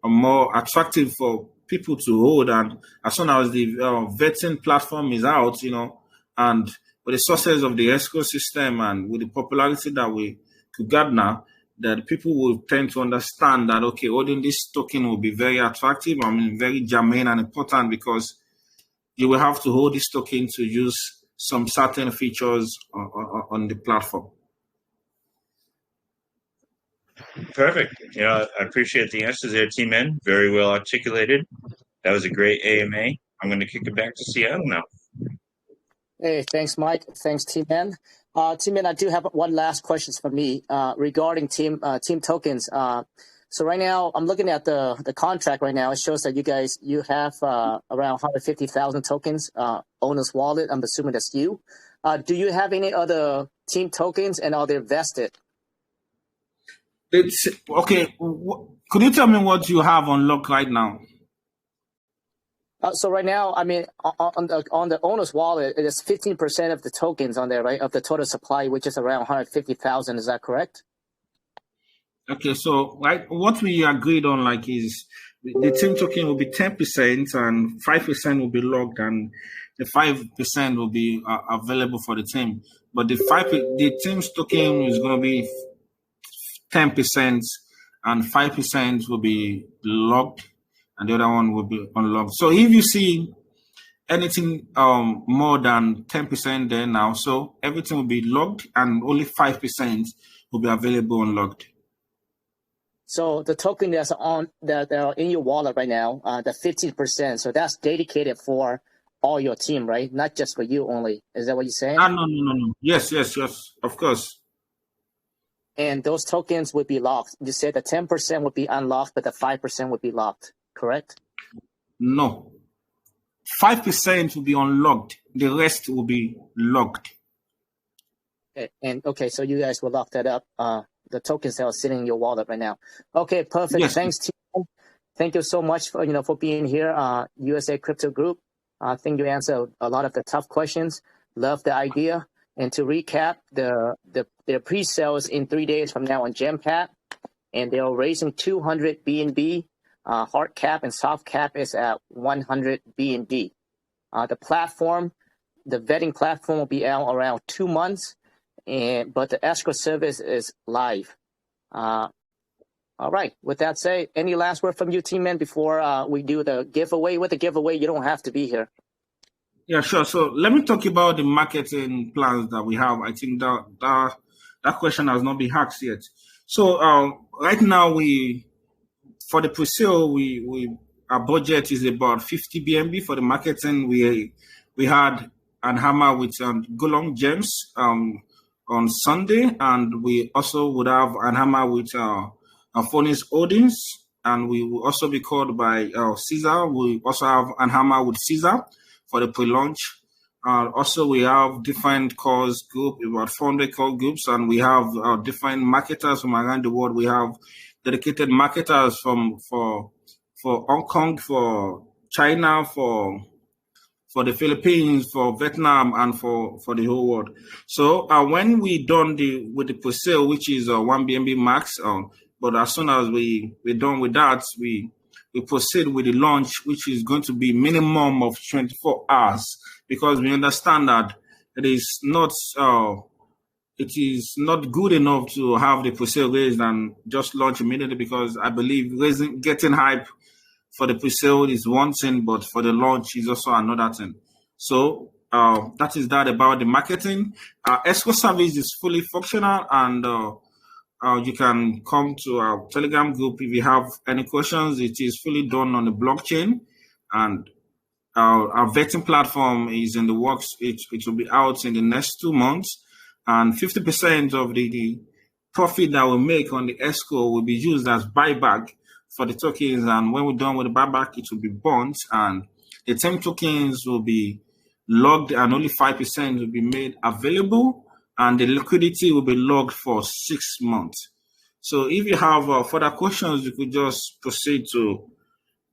more attractive for people to hold. And as soon as the vetting platform is out, and with the success of the escrow system and with the popularity that we could garner, that people will tend to understand that, okay, holding this token will be very attractive, very germane and important, because you will have to hold this token to use some certain features on the platform. Perfect. I appreciate the answers there, T-Man. Very well articulated. That was a great AMA. I'm going to kick it back to Seattle now. Hey, thanks, Mike. Thanks, T-Man. T-Man, I do have one last question for me regarding team tokens. So right now, I'm looking at the contract right now. It shows that you have around 150,000 tokens, owner's wallet. I'm assuming that's you. Do you have any other team tokens, and are they vested? Okay. Could you tell me what you have on lock right now? So right now, on the owner's wallet, it is 15% of the tokens on there, right, of the total supply, which is around 150,000. Is that correct? Okay, so what we agreed on is the team token will be 10% and 5% will be locked, and the 5% will be available for the team. But the team's token is going to be 10% and 5% will be locked, and the other one will be unlocked. So if you see anything more than 10% there now, so everything will be locked and only 5% will be available unlocked. So the token that are in your wallet right now, the 15%, so that's dedicated for all your team, right? Not just for you only. Is that what you're saying? No. Yes, of course. And those tokens would be locked. You said the 10% would be unlocked, but the 5% would be locked, correct? No. 5% will be unlocked. The rest will be locked. Okay, so you guys will lock that up. The tokens that are sitting in your wallet right now. Okay, perfect. Yes. Thanks, team. Thank you so much for being here. USA Crypto Group. I think you answered a lot of the tough questions. Love the idea. And to recap, their pre-sales in 3 days from now on GemPad, and they are raising 200 BNB. Hard cap and soft cap is at 100 BNB. The platform, the vetting platform, will be out around 2 months. But the escrow service is live. All right. With that said, any last word from you, T-Man, before we do the giveaway? With the giveaway, you don't have to be here. Yeah, sure. So let me talk about the marketing plans that we have. I think that question has not been asked yet. So right now, for the pre-sale, our budget is about 50 BNB for the marketing. We had an hammer with Golong Gems on Sunday, and we also would have an hammer with Phoenix Odins, and we will also be called by Caesar. We also have an hammer with Caesar for the pre-launch. Also, we have different calls group, about 400 call groups, and we have different marketers from around the world. We have dedicated marketers for Hong Kong, for China, for the Philippines, for Vietnam, and for the whole world. So when we done with the pre-sale, which is 1 BNB max, but as soon as we're done with that, we proceed with the launch, which is going to be minimum of 24 hours, because we understand that it is not good enough to have the pre-sale raised and just launch immediately, because I believe getting hype for the pre-sale is one thing, but for the launch is also another thing. So that is that about the marketing. Escrow service is fully functional, and you can come to our Telegram group if you have any questions. It is fully done on the blockchain, and our vetting platform is in the works. It will be out in the next 2 months, and 50% of profit that we make on the escrow will be used as buyback for the tokens. And when we're done with the buyback, it will be burnt, and the 10 tokens will be logged, and only 5% will be made available, and the liquidity will be logged for 6 months. So if you have further questions, you could just proceed to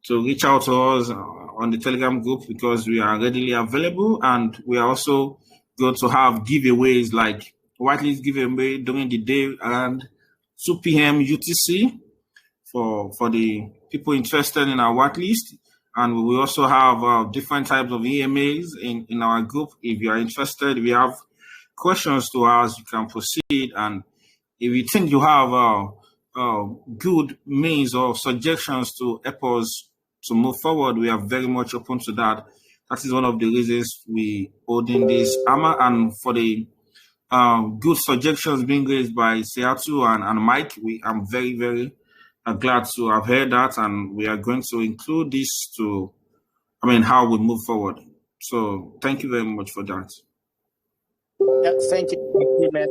reach out to us on the Telegram group, because we are readily available, and we are also going to have giveaways, like whitelist giveaway during the day around 2 p.m. UTC for the people interested in our whitelist. And we will also have different types of EMAs in our group. If you are interested, we have questions to ask, you can proceed. And if you think you have good means or suggestions to help us to move forward, we are very much open to that. That is one of the reasons we hold in this AMA. And for the good suggestions being raised by Seatu and Mike, I'm very, very glad to have heard that, and we are going to include this to, how we move forward. So thank you very much for that. Yeah, thank you, man.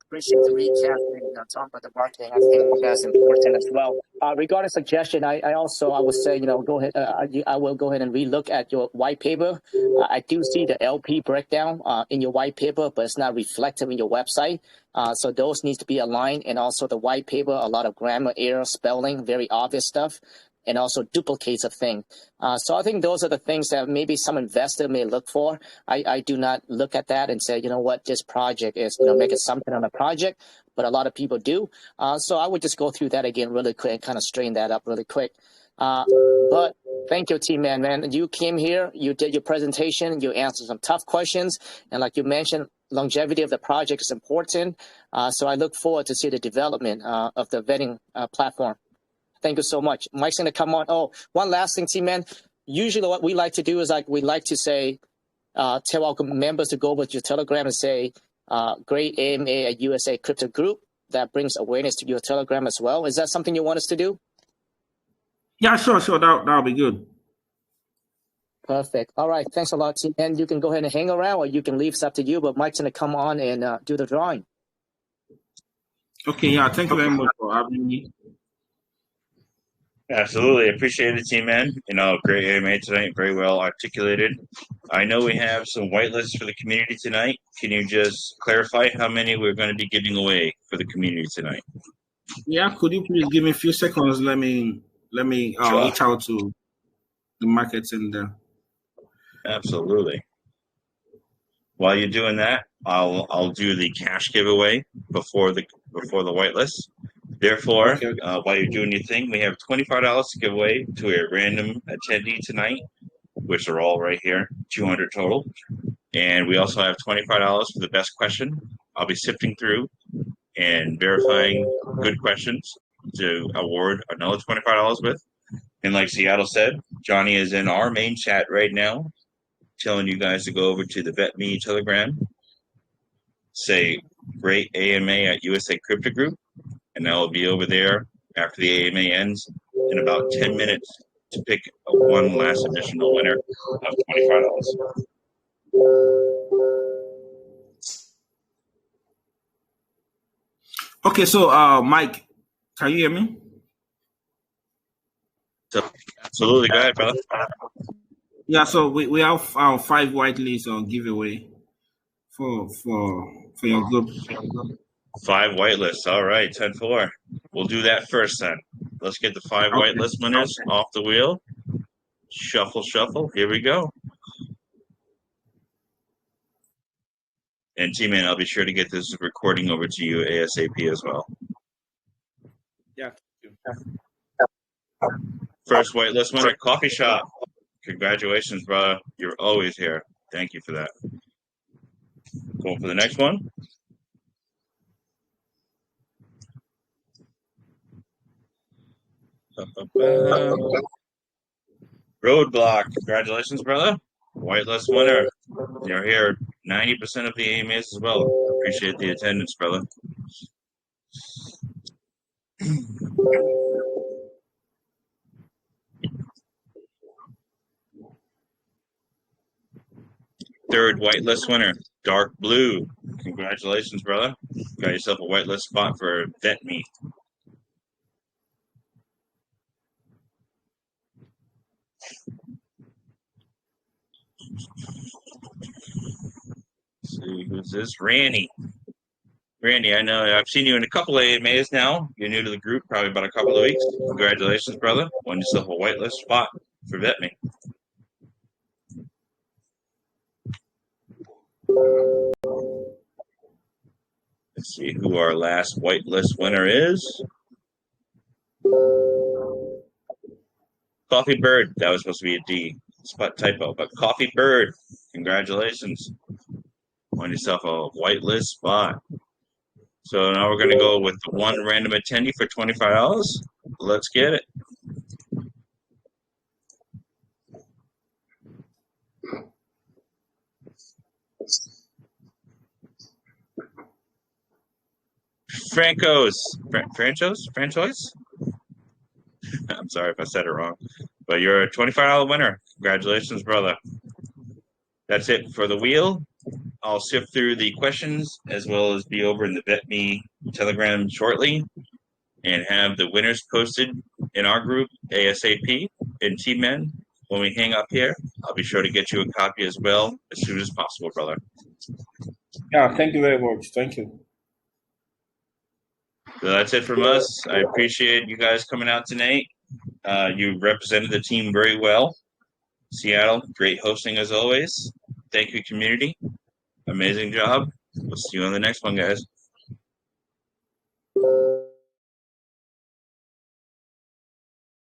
Appreciate the recap and talk about the marketing. I think that's important as well. Regarding suggestion, I would say, go ahead. I will go ahead and relook at your white paper. I do see the LP breakdown in your white paper, but it's not reflected in your website. So those need to be aligned. And also the white paper, a lot of grammar error, spelling, very obvious stuff, and also duplicates of things. So I think those are the things that maybe some investor may look for. I do not look at that and say, you know what, this project is, make assumption on a project, but a lot of people do. So I would just go through that again really quick and kind of straighten that up really quick. But thank you, man. You came here, you did your presentation, you answered some tough questions. And like you mentioned, longevity of the project is important. So I look forward to see the development of the vetting platform. Thank you so much. Mike's going to come on. Oh, one last thing, T-Man. Usually what we like to do is we like to say, tell our members to go over to your Telegram and say, great AMA at USA Crypto Group. That brings awareness to your Telegram as well. Is that something you want us to do? Yeah, sure. That'll be good. Perfect. All right. Thanks a lot, T-Man. You can go ahead and hang around, or you can leave. It's up to you. But Mike's going to come on and do the drawing. Okay. Yeah. Thank you very much for having me. Absolutely. Appreciate it, T-Man. Great AMA tonight. Very well articulated. I know we have some whitelists for the community tonight. Can you just clarify how many we're going to be giving away for the community tonight? Yeah. Could you please give me a few seconds? Let me Sure. reach out to the markets in there. Absolutely. While you're doing that, I'll do the cash giveaway before the whitelist. Therefore, Okay. while you're doing your thing, we have $25 to give away to a random attendee tonight, which are all right here, 200 total. And we also have $25 for the best question. I'll be sifting through and verifying good questions to award another $25 with. And like Seattle said, Johnny is in our main chat right now, telling you guys to go over to the Vetme Telegram, say great AMA at USA Crypto Group, and I'll be over there after the AMA ends in about 10 minutes to pick one last additional winner of $25. Okay, so Mike, can you hear me? So, absolutely, go ahead, brother. Yeah, so we have 5 whitelists on giveaway for your group. 5 whitelists. All right, 10-4. We'll do that first then. Let's get the 5 whitelist winners off the wheel. Shuffle, shuffle. Here we go. And T-Man, I'll be sure to get this recording over to you ASAP as well. Yeah. First whitelist winner, Coffee Shop. Congratulations, brother. You're always here. Thank you for that. Going for the next one. Roadblock. Congratulations, brother. Whitelist winner. You're here 90% of the AMAs as well. Appreciate the attendance, brother. Third whitelist winner, dark blue. Congratulations, brother. Got yourself a whitelist spot for Vetme. Let's see, who's this? Randy. Randy, I know I've seen you in a couple of AMAs now. You're new to the group, probably about a couple of weeks. Congratulations, brother. Won yourself a whitelist spot for Vetme. Let's see who our last whitelist winner is. Coffee Bird. That was supposed to be a D. Spot typo, but Coffee Bird. Congratulations. Won yourself a whitelist spot. So now we're going to go with one random attendee for $25. Let's get it. Franchise? I'm sorry if I said it wrong, but you're a $25 winner. Congratulations, brother. That's it for the wheel. I'll sift through the questions as well as be over in the Vetme Telegram shortly and have the winners posted in our group ASAP in T-Men. When we hang up here, I'll be sure to get you a copy as well as soon as possible, brother. Yeah, thank you very much. Thank you. So that's it from us. I appreciate you guys coming out tonight. You represented the team very well. Seattle, great hosting as always. Thank you, community. Amazing job. We'll see you on the next one, guys.